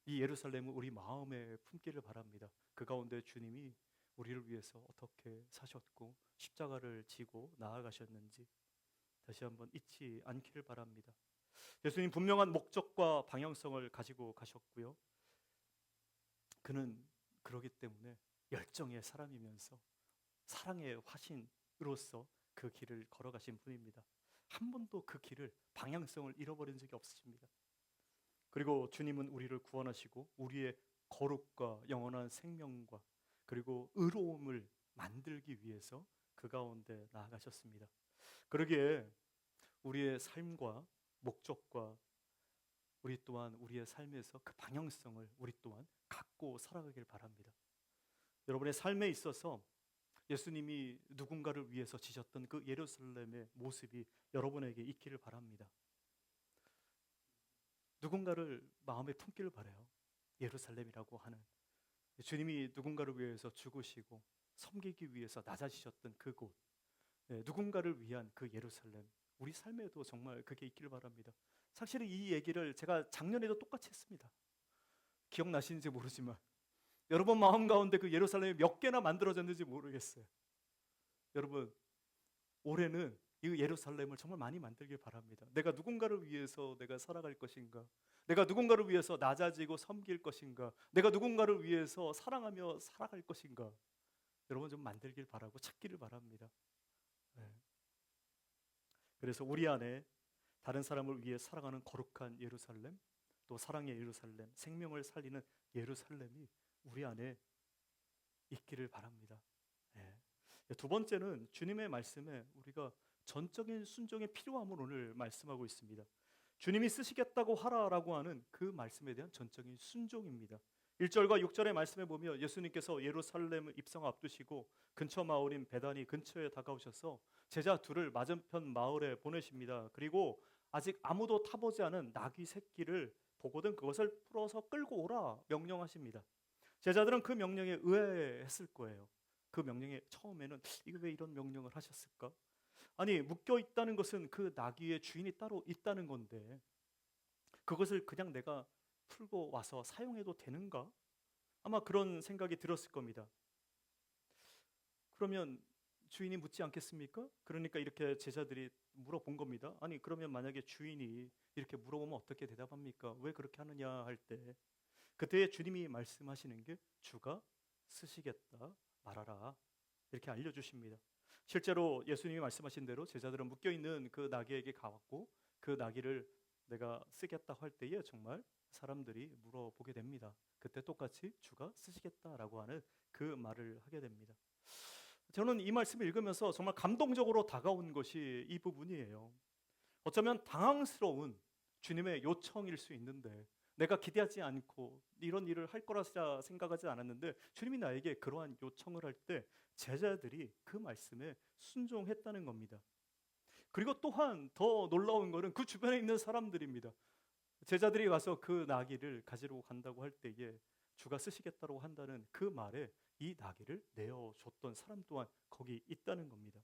이 예루살렘을 우리 마음에 품기를 바랍니다. 그 가운데 주님이 우리를 위해서 어떻게 사셨고 십자가를 지고 나아가셨는지 다시 한번 잊지 않기를 바랍니다. 예수님 분명한 목적과 방향성을 가지고 가셨고요. 그는 그러기 때문에 열정의 사람이면서 사랑의 화신으로서 그 길을 걸어가신 분입니다. 한 번도 그 길을 방향성을 잃어버린 적이 없으십니다. 그리고 주님은 우리를 구원하시고 우리의 거룩과 영원한 생명과 그리고 의로움을 만들기 위해서 그 가운데 나아가셨습니다. 그러기에 우리의 삶과 목적과 우리 또한 우리의 삶에서 그 방향성을 우리 또한 갖고 살아가길 바랍니다. 여러분의 삶에 있어서 예수님이 누군가를 위해서 지셨던 그 예루살렘의 모습이 여러분에게 있기를 바랍니다. 누군가를 마음에 품기를 바라요. 예루살렘이라고 하는 주님이 누군가를 위해서 죽으시고 섬기기 위해서 낮아지셨던 그곳, 누군가를 위한 그 예루살렘, 우리 삶에도 정말 그게 있기를 바랍니다. 사실은 이 얘기를 제가 작년에도 똑같이 했습니다. 기억나시는지 모르지만 여러분 마음 가운데 그 예루살렘이 몇 개나 만들어졌는지 모르겠어요. 여러분 올해는 이 예루살렘을 정말 많이 만들길 바랍니다. 내가 누군가를 위해서 내가 살아갈 것인가? 내가 누군가를 위해서 낮아지고 섬길 것인가? 내가 누군가를 위해서 사랑하며 살아갈 것인가? 여러분 좀 만들길 바라고 찾기를 바랍니다. 네. 그래서 우리 안에 다른 사람을 위해 살아가는 거룩한 예루살렘, 또 사랑의 예루살렘, 생명을 살리는 예루살렘이 우리 안에 있기를 바랍니다. 네. 두 번째는 주님의 말씀에 우리가 전적인 순종의 필요함을 오늘 말씀하고 있습니다. 주님이 쓰시겠다고 하라라고 하는 그 말씀에 대한 전적인 순종입니다. 1절과 6절의 말씀에 보면 예수님께서 예루살렘 입성 앞두시고 근처 마을인 베다니 근처에 다가오셔서 제자 둘을 맞은편 마을에 보내십니다. 그리고 아직 아무도 타보지 않은 나귀 새끼를 보거든 그것을 풀어서 끌고 오라 명령하십니다. 제자들은 그 명령에 의아해했을 거예요. 그 명령에 처음에는 이거 왜 이런 명령을 하셨을까? 아니 묶여 있다는 것은 그 나귀의 주인이 따로 있다는 건데 그것을 그냥 내가 풀고 와서 사용해도 되는가? 아마 그런 생각이 들었을 겁니다. 그러면 주인이 묻지 않겠습니까? 그러니까 이렇게 제자들이 물어본 겁니다. 아니 그러면 만약에 주인이 이렇게 물어보면 어떻게 대답합니까? 왜 그렇게 하느냐 할 때 그때 주님이 말씀하시는 게 주가 쓰시겠다 말하라 이렇게 알려주십니다. 실제로 예수님이 말씀하신 대로 제자들은 묶여있는 그 나귀에게 가봤고 그 나귀를 내가 쓰겠다 할 때에 정말 사람들이 물어보게 됩니다. 그때 똑같이 주가 쓰시겠다라고 하는 그 말을 하게 됩니다. 저는 이 말씀을 읽으면서 정말 감동적으로 다가온 것이 이 부분이에요. 어쩌면 당황스러운 주님의 요청일 수 있는데 내가 기대하지 않고 이런 일을 할 거라 생각하지 않았는데 주님이 나에게 그러한 요청을 할 때 제자들이 그 말씀에 순종했다는 겁니다. 그리고 또한 더 놀라운 것은 그 주변에 있는 사람들입니다. 제자들이 가서 그 나귀를 가지러 간다고 할 때에 주가 쓰시겠다고 한다는 그 말에 이 나귀를 내어줬던 사람 또한 거기 있다는 겁니다.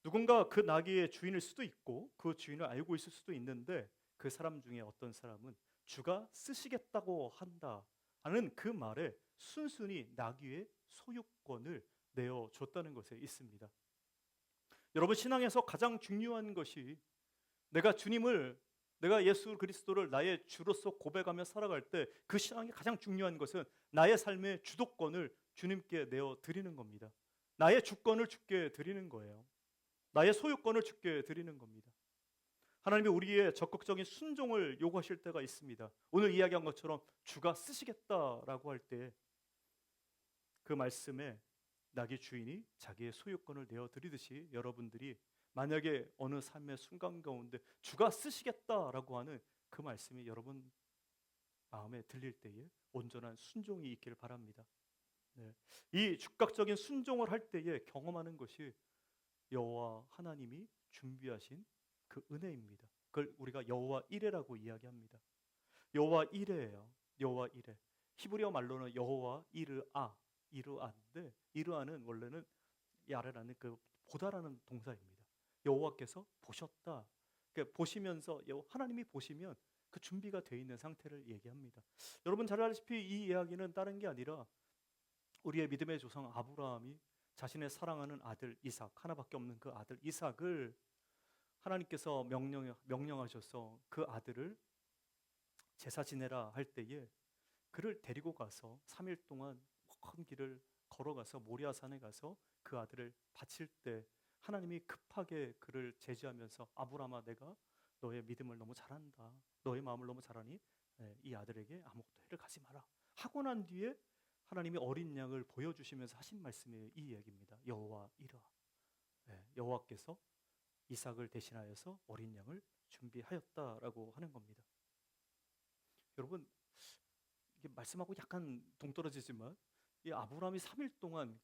누군가 그 나귀의 주인일 수도 있고 그 주인을 알고 있을 수도 있는데 그 사람 중에 어떤 사람은 주가 쓰시겠다고 한다 하는 그 말에 순순히 나귀의 소유권을 내어줬다는 것에 있습니다. 여러분 신앙에서 가장 중요한 것이 내가 예수 그리스도를 나의 주로서 고백하며 살아갈 때 그 신앙이 가장 중요한 것은 나의 삶의 주도권을 주님께 내어 드리는 겁니다. 나의 주권을 주께 드리는 거예요. 나의 소유권을 주께 드리는 겁니다. 하나님이 우리의 적극적인 순종을 요구하실 때가 있습니다. 오늘 이야기한 것처럼 주가 쓰시겠다라고 할 때 그 말씀에 나귀 주인이 자기의 소유권을 내어 드리듯이 여러분들이 만약에 어느 삶의 순간 가운데 주가 쓰시겠다라고 하는 그 말씀이 여러분 마음에 들릴 때에 온전한 순종이 있기를 바랍니다. 네. 이 즉각적인 순종을 할 때에 경험하는 것이 여호와 하나님이 준비하신 그 은혜입니다. 그걸 우리가 여호와 이레라고 이야기합니다. 여호와 이레예요. 여호와 이레. 히브리어 말로는 여호와 이르아인데 이르아는 원래는 야레라는 그 보다라는 동사입니다. 여호와께서 보셨다. 그러니까 보시면서 하나님이 보시면 그 준비가 되어 있는 상태를 얘기합니다. 여러분 잘 알다시피 이 이야기는 다른 게 아니라 우리의 믿음의 조상 아브라함이 자신의 사랑하는 아들 이삭, 하나밖에 없는 그 아들 이삭을 하나님께서 명령하셔서 그 아들을 제사 지내라 할 때에 그를 데리고 가서 3일 동안 큰 길을 걸어가서 모리아산에 가서 그 아들을 바칠 때 하나님이 급하게 그를 제지하면서 아브라함아 내가 너의 믿음을 너무 잘한다. 너의 마음을 너무 잘하니 이 아들에게 아무것도 해를 가지 마라. 하고 난 뒤에 하나님이 어린 양을 보여주시면서 하신 말씀이 이 얘기입니다. 여호와 이르아. 여호와께서 이삭을 대신하여서 어린 양을 준비하였다라고 하는 겁니다. 여러분 이게 말씀하고 약간 동떨어지지만 이 아브라함이 3일 동안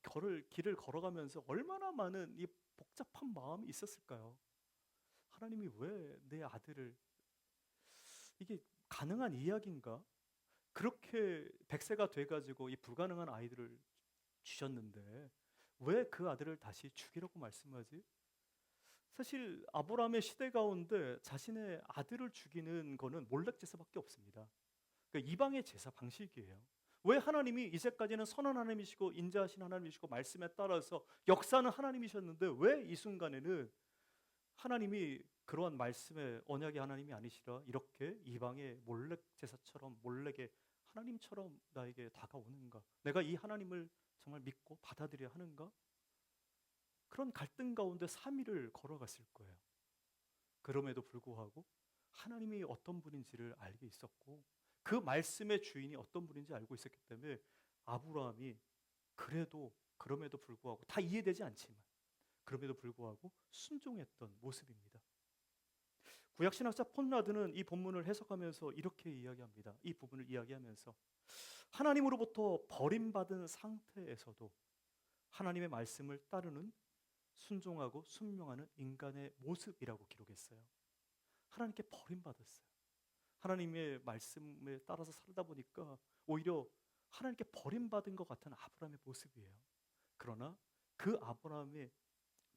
길을 걸어가면서 얼마나 많은 이 복잡한 마음이 있었을까요? 하나님이 왜 내 아들을 이게 가능한 이야기인가? 그렇게 100세가 돼가지고 이 불가능한 아이들을 주셨는데 왜 그 아들을 다시 죽이라고 말씀하지? 사실 아브라함의 시대 가운데 자신의 아들을 죽이는 거는 몰렉 제사밖에 없습니다. 그러니까 이방의 제사 방식이에요. 왜 하나님이 이제까지는 선한 하나님이시고 인자하신 하나님이시고 말씀에 따라서 역사는 하나님이셨는데 왜 이 순간에는 하나님이 그러한 말씀의 언약의 하나님이 아니시라 이렇게 이방의 몰렉 제사처럼 몰렉의 하나님처럼 나에게 다가오는가? 내가 이 하나님을 정말 믿고 받아들여야 하는가? 그런 갈등 가운데 3일을 걸어갔을 거예요. 그럼에도 불구하고 하나님이 어떤 분인지를 알게 있었고 그 말씀의 주인이 어떤 분인지 알고 있었기 때문에 아브라함이 그럼에도 불구하고 다 이해되지 않지만 그럼에도 불구하고 순종했던 모습입니다. 구약신학자 폰라드는 이 본문을 해석하면서 이렇게 이야기합니다. 이 부분을 이야기하면서 하나님으로부터 버림받은 상태에서도 하나님의 말씀을 따르는 순종하고 순명하는 인간의 모습이라고 기록했어요. 하나님께 버림받았어요. 하나님의 말씀에 따라서 살다 보니까 오히려 하나님께 버림받은 것 같은 아브라함의 모습이에요. 그러나 그 아브라함의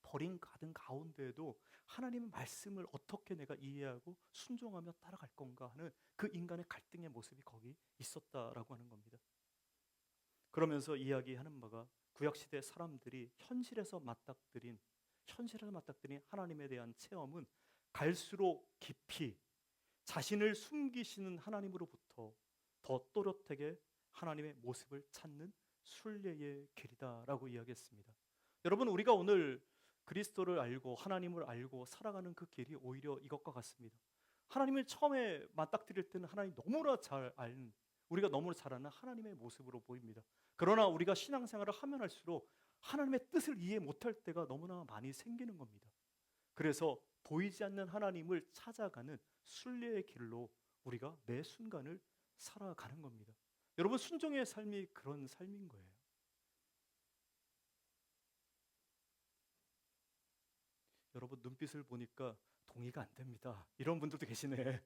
버림받은 가운데에도 하나님의 말씀을 어떻게 내가 이해하고 순종하며 따라갈 건가 하는 그 인간의 갈등의 모습이 거기 있었다라고 하는 겁니다. 그러면서 이야기하는 바가 구약시대 사람들이 현실에서 맞닥뜨린 하나님에 대한 체험은 갈수록 깊이 자신을 숨기시는 하나님으로부터 더 또렷하게 하나님의 모습을 찾는 순례의 길이다라고 이야기했습니다. 여러분, 우리가 오늘 그리스도를 알고 하나님을 알고 살아가는 그 길이 오히려 이것과 같습니다. 하나님을 처음에 맞닥뜨릴 때는 하나님 너무나 잘 아는, 우리가 너무나 잘 아는 하나님의 모습으로 보입니다. 그러나 우리가 신앙생활을 하면 할수록 하나님의 뜻을 이해 못할 때가 너무나 많이 생기는 겁니다. 그래서 보이지 않는 하나님을 찾아가는 순례의 길로 우리가 매 순간을 살아가는 겁니다. 여러분, 순종의 삶이 그런 삶인 거예요. 여러분, 눈빛을 보니까 동의가 안 됩니다. 이런 분들도 계시네.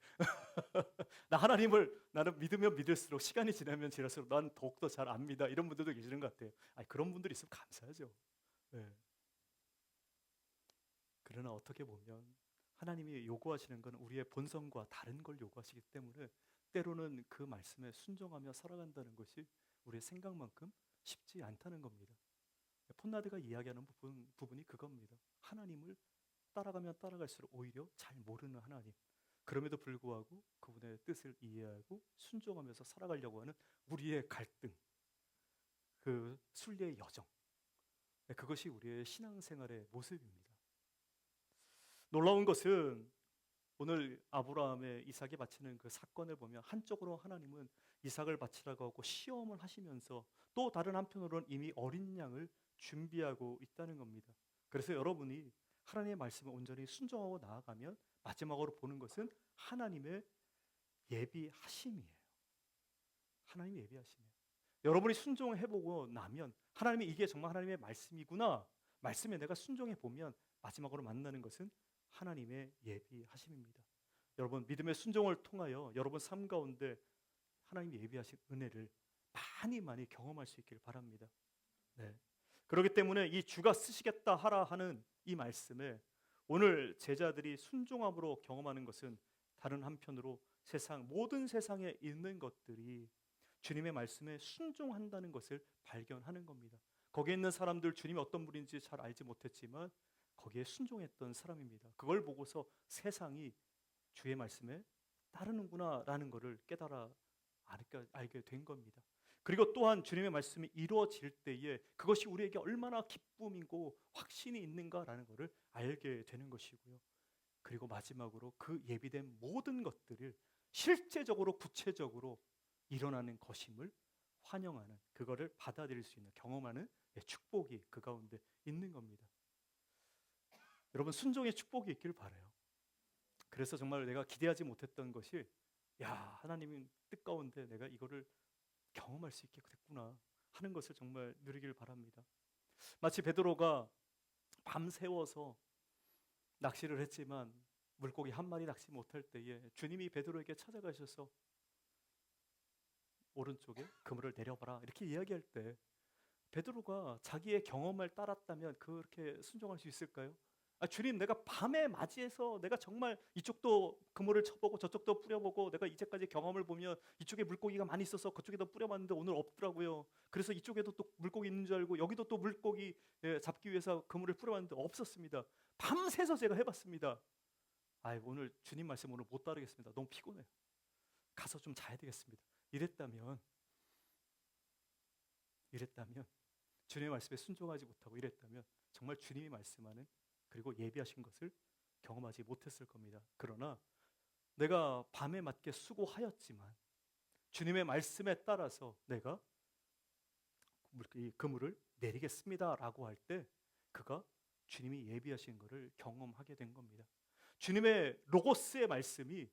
나는 믿으면 믿을수록 시간이 지나면 지날수록 난 더욱더 잘 압니다. 이런 분들도 계시는 것 같아요. 그런 분들이 있으면 감사하죠. 네. 그러나 어떻게 보면 하나님이 요구하시는 건 우리의 본성과 다른 걸 요구하시기 때문에 때로는 그 말씀에 순종하며 살아간다는 것이 우리의 생각만큼 쉽지 않다는 겁니다. 폰나드가 이야기하는 부분이 그겁니다. 하나님을 따라가면 따라갈수록 오히려 잘 모르는 하나님, 그럼에도 불구하고 그분의 뜻을 이해하고 순종하면서 살아가려고 하는 우리의 갈등, 그 순례의 여정, 그것이 우리의 신앙생활의 모습입니다. 놀라운 것은 오늘 아브라함의 이삭이 바치는 그 사건을 보면 한쪽으로 하나님은 이삭을 바치라고 하고 시험을 하시면서 또 다른 한편으로는 이미 어린 양을 준비하고 있다는 겁니다. 그래서 여러분이 하나님의 말씀을 온전히 순종하고 나아가면 마지막으로 보는 것은 하나님의 예비하심이에요. 하나님의 예비하심이에요. 여러분이 순종해보고 나면 하나님이 이게 정말 하나님의 말씀이구나, 말씀에 내가 순종해보면 마지막으로 만나는 것은 하나님의 예비하심입니다. 여러분, 믿음의 순종을 통하여 여러분 삶 가운데 하나님이 예비하신 은혜를 많이 경험할 수 있기를 바랍니다. 네. 그렇기 때문에 이 주가 쓰시겠다 하라 하는 이 말씀에 오늘 제자들이 순종함으로 경험하는 것은 다른 한편으로 모든 세상에 있는 것들이 주님의 말씀에 순종한다는 것을 발견하는 겁니다. 거기에 있는 사람들 주님이 어떤 분인지 잘 알지 못했지만 거기에 순종했던 사람입니다. 그걸 보고서 세상이 주의 말씀에 따르는구나라는 것을 깨달아 알게 된 겁니다. 그리고 또한 주님의 말씀이 이루어질 때에 그것이 우리에게 얼마나 기쁨이고 확신이 있는가라는 것을 알게 되는 것이고요. 그리고 마지막으로 그 예비된 모든 것들을 실제적으로 구체적으로 일어나는 것임을 환영하는, 그거를 받아들일 수 있는, 경험하는 축복이 그 가운데 있는 겁니다. 여러분, 순종의 축복이 있길 바라요. 그래서 정말 내가 기대하지 못했던 것이 하나님의 뜻 가운데 내가 이거를 경험할 수 있게 됐구나 하는 것을 정말 누리길 바랍니다. 마치 베드로가 밤새워서 낚시를 했지만 물고기 한 마리 낚시 못할 때에 주님이 베드로에게 찾아가셔서 오른쪽에 그물을 내려봐라 이렇게 이야기할 때 베드로가 자기의 경험을 따랐다면 그렇게 순종할 수 있을까요? 주님, 내가 밤에 맞이해서 내가 정말 이쪽도 그물을 쳐보고 저쪽도 뿌려보고 내가 이제까지 경험을 보면 이쪽에 물고기가 많이 있어서 그쪽에도 뿌려봤는데 오늘 없더라고요. 그래서 이쪽에도 또 물고기 있는 줄 알고 여기도 또 물고기 잡기 위해서 그물을 뿌려봤는데 없었습니다. 밤새서 제가 해봤습니다. 오늘 주님 말씀 오늘 못 따르겠습니다. 너무 피곤해요. 가서 좀 자야 되겠습니다. 이랬다면 주님의 말씀에 순종하지 못하고 이랬다면 정말 주님이 말씀하는 그리고 예비하신 것을 경험하지 못했을 겁니다. 그러나 내가 밤에 맞게 수고하였지만 주님의 말씀에 따라서 내가 이 그물을 내리겠습니다 라고 할 때 그가 주님이 예비하신 것을 경험하게 된 겁니다. 주님의 로고스의 말씀이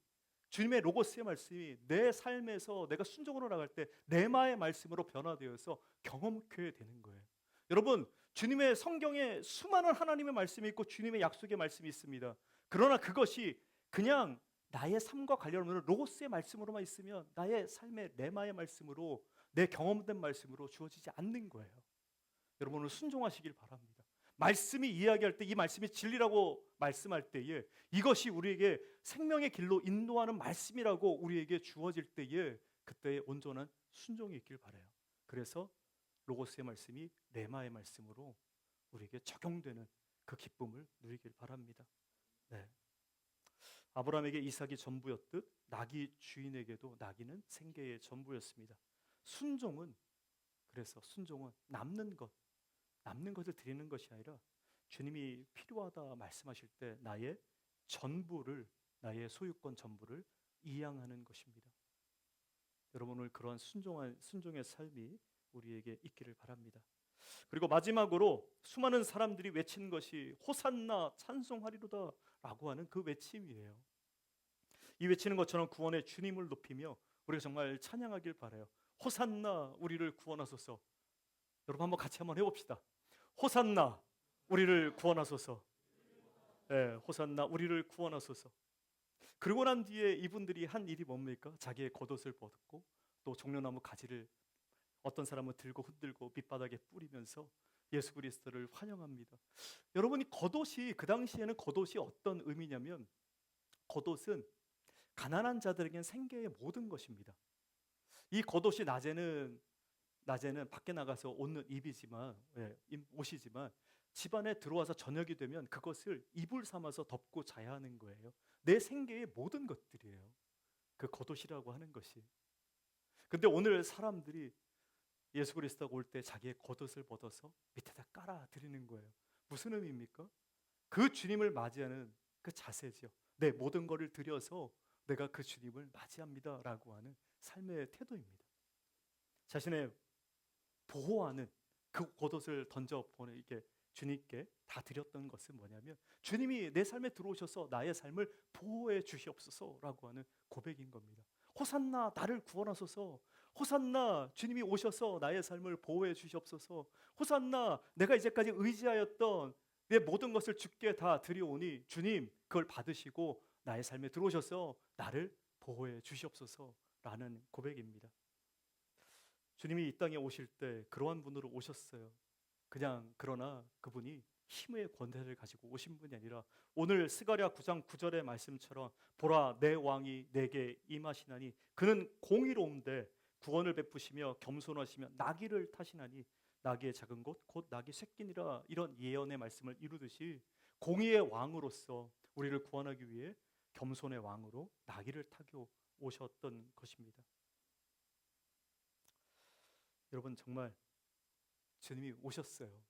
내 삶에서 내가 순종으로 나갈 때 레마의 말씀으로 변화되어서 경험하게 되는 거예요. 여러분, 주님의 성경에 수많은 하나님의 말씀이 있고 주님의 약속의 말씀이 있습니다. 그러나 그것이 그냥 나의 삶과 관련 없는 로고스의 말씀으로만 있으면 나의 삶의 레마의 말씀으로 내 경험된 말씀으로 주어지지 않는 거예요. 여러분, 오늘 순종하시길 바랍니다. 말씀이 이야기할 때 이 말씀이 진리라고 말씀할 때에 이것이 우리에게 생명의 길로 인도하는 말씀이라고 우리에게 주어질 때에 그때의 온전한 순종이 있길 바라요. 그래서 로고스의 말씀이 레마의 말씀으로 우리에게 적용되는 그 기쁨을 누리길 바랍니다. 네. 아브라함에게 이삭이 전부였듯 나귀 주인에게도 나귀는 생계의 전부였습니다. 순종은 남는 것을 드리는 것이 아니라 주님이 필요하다 말씀하실 때 나의 나의 소유권 전부를 이양하는 것입니다. 여러분, 오늘 그러한 순종의 삶이 우리에게 있기를 바랍니다. 그리고 마지막으로 수많은 사람들이 외치는 것이 호산나 찬송하리로다 라고 하는 그 외침이에요. 이 외치는 것처럼 구원의 주님을 높이며 우리가 정말 찬양하길 바라요. 호산나 우리를 구원하소서. 여러분, 한번 같이 해봅시다. 호산나 우리를 구원하소서. 호산나 우리를 구원하소서. 그러고 난 뒤에 이분들이 한 일이 뭡니까? 자기의 겉옷을 벗고 또 종려나무 가지를 어떤 사람은 들고 흔들고 밑바닥에 뿌리면서 예수 그리스도를 환영합니다. 여러분이 그 당시에는 겉옷이 어떤 의미냐면 겉옷은 가난한 자들에겐 생계의 모든 것입니다. 이 겉옷이 낮에는 밖에 나가서 옷이지만 집안에 들어와서 저녁이 되면 그것을 이불 삼아서 덮고 자야 하는 거예요. 내 생계의 모든 것들이에요. 그 겉옷이라고 하는 것이. 근데 오늘 사람들이 예수 그리스도가 올 때 자기의 겉옷을 벗어서 밑에다 깔아 드리는 거예요. 무슨 의미입니까? 그 주님을 맞이하는 그 자세죠. 내 모든 것을 드려서 내가 그 주님을 맞이합니다 라고 하는 삶의 태도입니다. 자신의 보호하는 그 겉옷을 던져보내게 주님께 다 드렸던 것은 뭐냐면 주님이 내 삶에 들어오셔서 나의 삶을 보호해 주시옵소서라고 하는 고백인 겁니다. 호산나 나를 구원하소서. 호산나 주님이 오셔서 나의 삶을 보호해 주시옵소서. 호산나 내가 이제까지 의지하였던 내 모든 것을 주께 다 드려오니 주님 그걸 받으시고 나의 삶에 들어오셔서 나를 보호해 주시옵소서라는 고백입니다. 주님이 이 땅에 오실 때 그러한 분으로 오셨어요. 그러나 그분이 힘의 권세를 가지고 오신 분이 아니라 오늘 스가랴 9장 9절의 말씀처럼 보라 내 왕이 내게 임하시나니 그는 공의로운데 구원을 베푸시며 겸손하시며 나귀를 타시나니 나귀의 작은 곳 곧 나귀 새끼니라 이런 예언의 말씀을 이루듯이 공의의 왕으로서 우리를 구원하기 위해 겸손의 왕으로 나귀를 타고 오셨던 것입니다. 여러분 정말 주님이 오셨어요.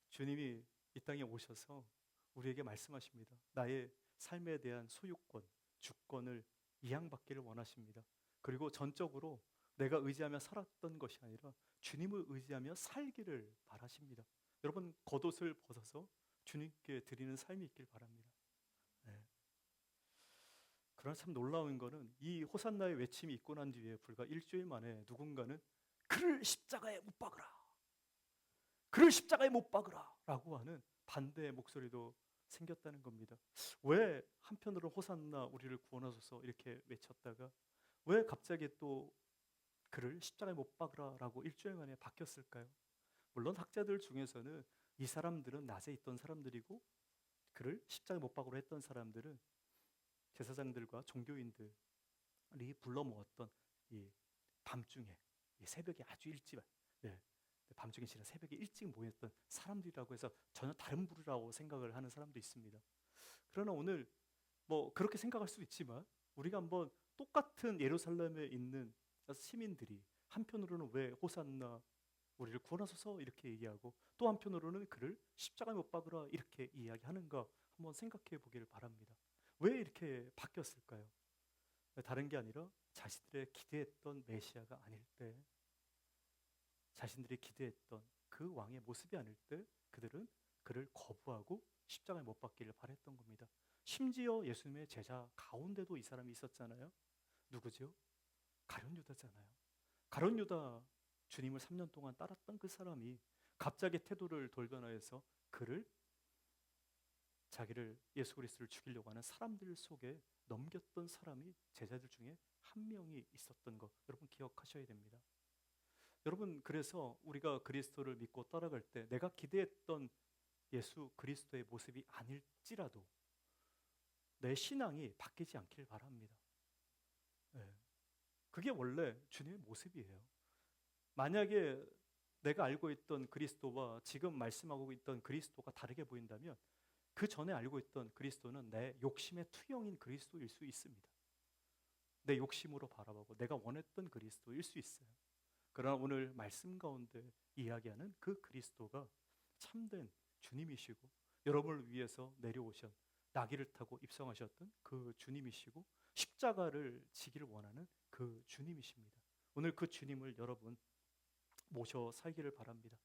주님이 이 땅에 오셔서 우리에게 말씀하십니다. 나의 삶에 대한 소유권, 주권을 이양받기를 원하십니다. 그리고 전적으로 내가 의지하며 살았던 것이 아니라 주님을 의지하며 살기를 바라십니다. 여러분 겉옷을 벗어서 주님께 드리는 삶이 있길 바랍니다. 그러나 참 놀라운 거는 이 호산나의 외침이 있고 난 뒤에 불과 일주일 만에 누군가는 그를 십자가에 못 박으라. 그를 십자가에 못 박으라 라고 하는 반대의 목소리도 생겼다는 겁니다. 왜 한편으로 호산나 우리를 구원하소서 이렇게 외쳤다가 왜 갑자기 또 그를 십자가에 못 박으라라고 일주일 만에 바뀌었을까요? 물론 학자들 중에서는 이 사람들은 낮에 있던 사람들이고 그를 십자가에 못 박으러 했던 사람들은 제사장들과 종교인들이 불러 모았던 이 밤중에 이 새벽에 아주 일찍 네, 밤중에 지나 새벽에 일찍 모였던 사람들이라고 해서 전혀 다른 부류라고 생각을 하는 사람도 있습니다. 그러나 오늘 뭐 그렇게 생각할 수 있지만 우리가 한번 똑같은 예루살렘에 있는 시민들이 한편으로는 왜 호산나 우리를 구원하소서 이렇게 얘기하고 또 한편으로는 그를 십자가에 못 박으라 이렇게 이야기하는가 한번 생각해 보기를 바랍니다. 왜 이렇게 바뀌었을까요? 다른 게 아니라 자신들의 기대했던 메시아가 아닐 때, 자신들이 기대했던 그 왕의 모습이 아닐 때 그들은 그를 거부하고 십자가에 못 박기를 바랬던 겁니다. 심지어 예수님의 제자 가운데도 이 사람이 있었잖아요. 누구죠? 가룟 유다잖아요. 가룟 유다, 주님을 3년 동안 따랐던 그 사람이 갑자기 태도를 돌변화해서 그를 자기를 예수 그리스도를 죽이려고 하는 사람들 속에 넘겼던 사람이 제자들 중에 한 명이 있었던 것 여러분 기억하셔야 됩니다. 여러분 그래서 우리가 그리스도를 믿고 따라갈 때 내가 기대했던 예수 그리스도의 모습이 아닐지라도 내 신앙이 바뀌지 않길 바랍니다. 네. 그게 원래 주님의 모습이에요. 만약에 내가 알고 있던 그리스도와 지금 말씀하고 있던 그리스도가 다르게 보인다면 그 전에 알고 있던 그리스도는 내 욕심의 투영인 그리스도일 수 있습니다. 내 욕심으로 바라보고 내가 원했던 그리스도일 수 있어요. 그러나 오늘 말씀 가운데 이야기하는 그 그리스도가 참된 주님이시고 여러분을 위해서 내려오신 나귀를 타고 입성하셨던 그 주님이시고 십자가를 지기를 원하는 그 주님이십니다. 오늘 그 주님을 여러분 모셔 살기를 바랍니다.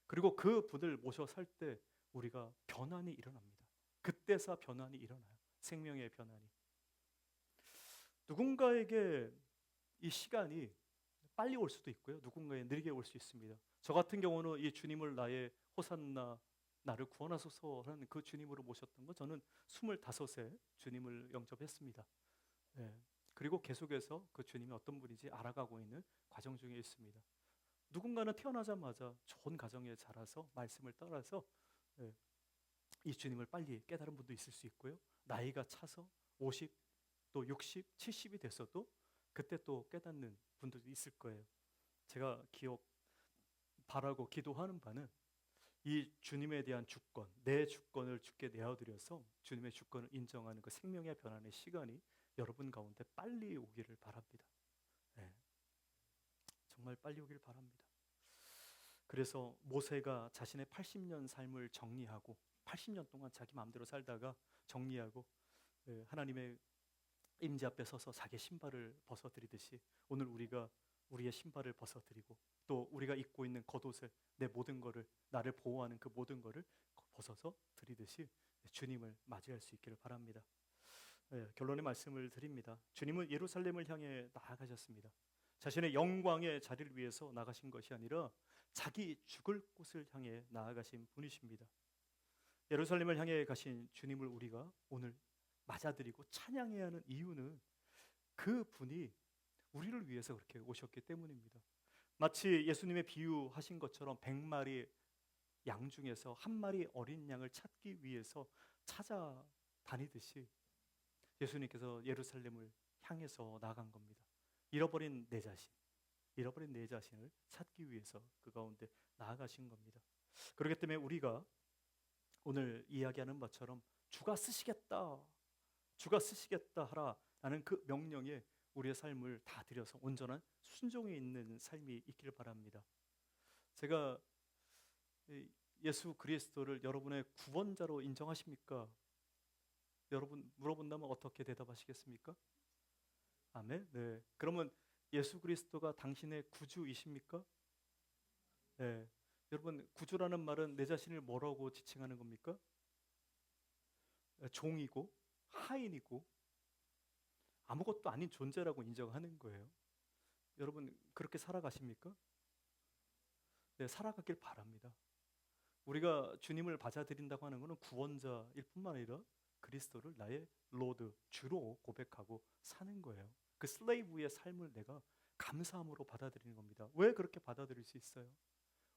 그리고 그 분을 모셔 살 때 우리가 변환이 일어납니다. 그때서 변환이 일어나요. 생명의 변환이. 누군가에게 이 시간이 빨리 올 수도 있고요. 누군가에 느리게 올 수 있습니다. 저 같은 경우는 이 주님을 나의 호산나 나를 구원하소서 하는 그 주님으로 모셨던 거 저는 25세 주님을 영접했습니다. 네. 그리고 계속해서 그 주님이 어떤 분인지 알아가고 있는 과정 중에 있습니다. 누군가는 태어나자마자 좋은 가정에 자라서 말씀을 따라서 이 주님을 빨리 깨달은 분도 있을 수 있고요. 나이가 차서 50, 또 60, 70이 됐어도 그때 또 깨닫는 분들도 있을 거예요. 제가 바라고 기도하는 바는 이 주님에 대한 주권, 내 주권을 주께 내어드려서 주님의 주권을 인정하는 그 생명의 변환의 시간이 여러분 가운데 빨리 오기를 바랍니다. 네. 정말 빨리 오길 바랍니다. 그래서 모세가 자신의 80년 삶을 정리하고 80년 동안 자기 마음대로 살다가 정리하고 하나님의 임재 앞에 서서 자기 신발을 벗어드리듯이 오늘 우리가 우리의 신발을 벗어드리고 또 우리가 입고 있는 겉옷을 내 모든 거를 나를 보호하는 그 모든 거를 벗어서 드리듯이 주님을 맞이할 수 있기를 바랍니다. 결론의 말씀을 드립니다. 주님은 예루살렘을 향해 나아가셨습니다. 자신의 영광의 자리를 위해서 나가신 것이 아니라 자기 죽을 곳을 향해 나아가신 분이십니다. 예루살렘을 향해 가신 주님을 우리가 오늘 맞아들이고 찬양해야 하는 이유는 그 분이 우리를 위해서 그렇게 오셨기 때문입니다. 마치 예수님의 비유하신 것처럼 100마리 양 중에서 한 마리 어린 양을 찾기 위해서 찾아다니듯이 예수님께서 예루살렘을 향해서 나간 겁니다. 잃어버린 내 자신을 찾기 위해서 그 가운데 나아가신 겁니다. 그렇기 때문에 우리가 오늘 이야기하는 것처럼 주가 쓰시겠다 하라 라는 그 명령에 우리의 삶을 다 드려서 온전한 순종에 있는 삶이 있길 바랍니다. 제가 예수 그리스도를 여러분의 구원자로 인정하십니까? 여러분 물어본다면 어떻게 대답하시겠습니까? 아멘. 네. 그러면 예수 그리스도가 당신의 구주이십니까? 네. 여러분 구주라는 말은 내 자신을 뭐라고 지칭하는 겁니까? 종이고 하인이고 아무것도 아닌 존재라고 인정하는 거예요. 여러분 그렇게 살아가십니까? 네, 살아가길 바랍니다. 우리가 주님을 받아들인다고 하는 것은 구원자일 뿐만 아니라 그리스도를 나의 로드, 주로 고백하고 사는 거예요. 그 슬레이브의 삶을 내가 감사함으로 받아들이는 겁니다. 왜 그렇게 받아들일 수 있어요?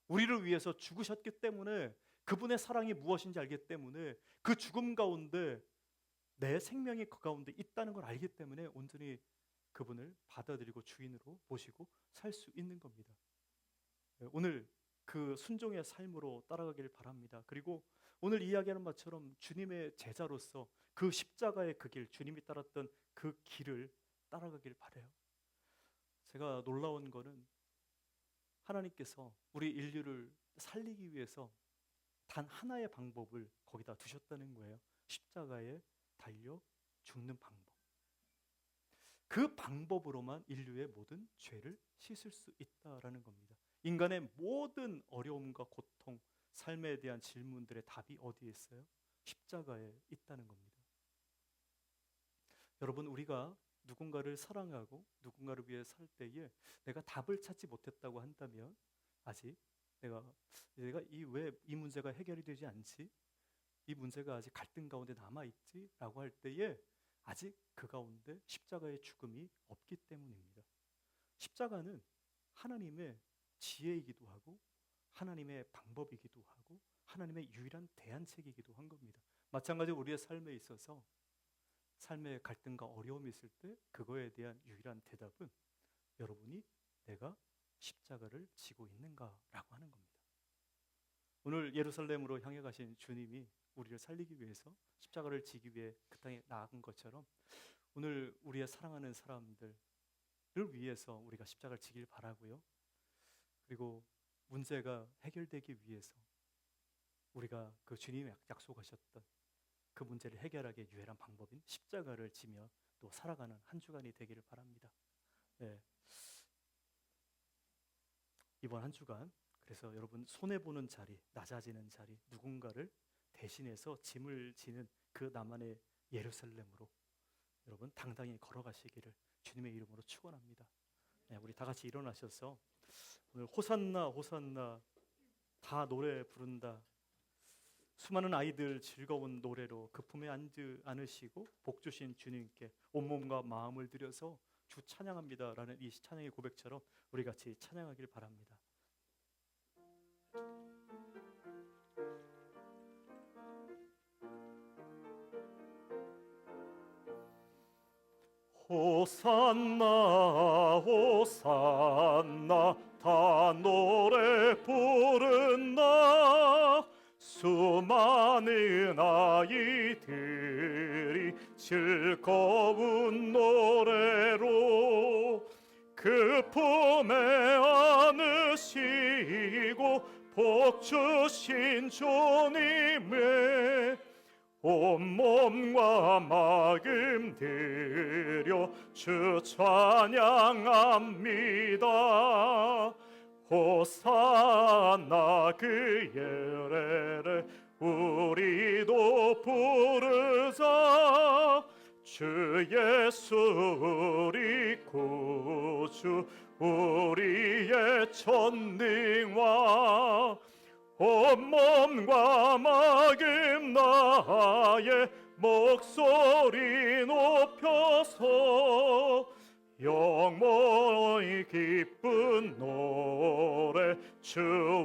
우리를 위해서 죽으셨기 때문에, 그분의 사랑이 무엇인지 알기 때문에, 그 죽음 가운데 내 생명이 그 가운데 있다는 걸 알기 때문에 온전히 그분을 받아들이고 주인으로 모시고 살 수 있는 겁니다. 오늘 그 순종의 삶으로 따라가길 바랍니다. 그리고 오늘 이야기하는 것처럼 주님의 제자로서 그 십자가의 그 길, 주님이 따랐던 그 길을 따라가길 바라요. 제가 놀라운 거는 하나님께서 우리 인류를 살리기 위해서 단 하나의 방법을 거기다 두셨다는 거예요. 십자가에 달려 죽는 방법. 그 방법으로만 인류의 모든 죄를 씻을 수 있다라는 겁니다. 인간의 모든 어려움과 고통, 삶에 대한 질문들의 답이 어디에 있어요? 십자가에 있다는 겁니다. 여러분, 우리가 누군가를 사랑하고 누군가를 위해 살 때에 내가 답을 찾지 못했다고 한다면, 아직 내가 왜 이 문제가 해결이 되지 않지? 이 문제가 아직 갈등 가운데 남아있지? 라고 할 때에 아직 그 가운데 십자가의 죽음이 없기 때문입니다. 십자가는 하나님의 지혜이기도 하고 하나님의 방법이기도 하고 하나님의 유일한 대안책이기도 한 겁니다. 마찬가지로 우리의 삶에 있어서 삶의 갈등과 어려움이 있을 때 그거에 대한 유일한 대답은 여러분이 내가 십자가를 지고 있는가라고 하는 겁니다. 오늘 예루살렘으로 향해 가신 주님이 우리를 살리기 위해서 십자가를 지기 위해 그 땅에 나아간 것처럼 오늘 우리의 사랑하는 사람들을 위해서 우리가 십자가를 지길 바라고요. 그리고 문제가 해결되기 위해서 우리가 그 주님이 약속하셨던 그 문제를 해결하기에 유일한 방법인 십자가를 지며 또 살아가는 한 주간이 되기를 바랍니다. 네. 이번 한 주간 그래서 여러분 손해보는 자리, 낮아지는 자리, 누군가를 대신해서 짐을 지는 그 나만의 예루살렘으로 여러분 당당히 걸어가시기를 주님의 이름으로 축원합니다. 네, 우리 다 같이 일어나셔서 오늘 호산나 호산나 다 노래 부른다. 수많은 아이들 즐거운 노래로 그 품에 안으시고 복 주신 주님께 온몸과 마음을 들여서 주 찬양합니다라는 이 찬양의 고백처럼 우리 같이 찬양하길 바랍니다. 호산나 호산나 다 노래 부른다. 수많은 아이들이 즐거운 노래로 그 품에 안으시고 복 주신 주님의 온몸과 마음 들여 주 찬양합니다. 호산나 그 예레레 우리도 부르자. 주 예수 우리 구주 우리의 전능왕 온몸과 마음 나의 목소리 높여서 영원히 기쁜 노래 주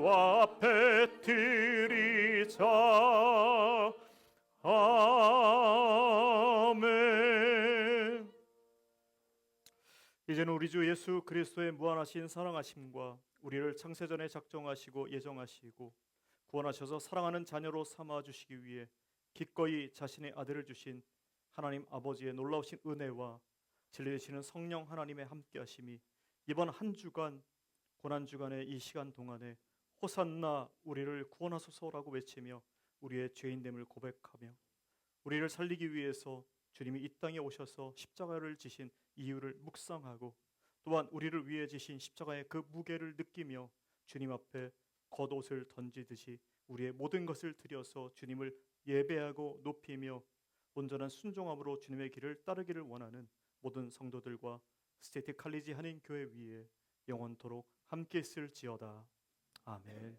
앞에 드리자. 아멘. 이제는 우리 주 예수 그리스도의 무한하신 사랑하심과 우리를 창세전에 작정하시고 예정하시고 구원하셔서 사랑하는 자녀로 삼아주시기 위해 기꺼이 자신의 아들을 주신 하나님 아버지의 놀라우신 은혜와 진리 되시는 성령 하나님의 함께하심이 이번 한 주간 고난주간의 이 시간 동안에 호산나 우리를 구원하소서라고 외치며 우리의 죄인됨을 고백하며 우리를 살리기 위해서 주님이 이 땅에 오셔서 십자가를 지신 이유를 묵상하고 또한 우리를 위해 지신 십자가의 그 무게를 느끼며 주님 앞에 겉옷을 던지듯이 우리의 모든 것을 들여서 주님을 예배하고 높이며 온전한 순종함으로 주님의 길을 따르기를 원하는 모든 성도들과 스테이트 칼리지 한인교회 위에 영원토록 함께 있을지어다. 아멘.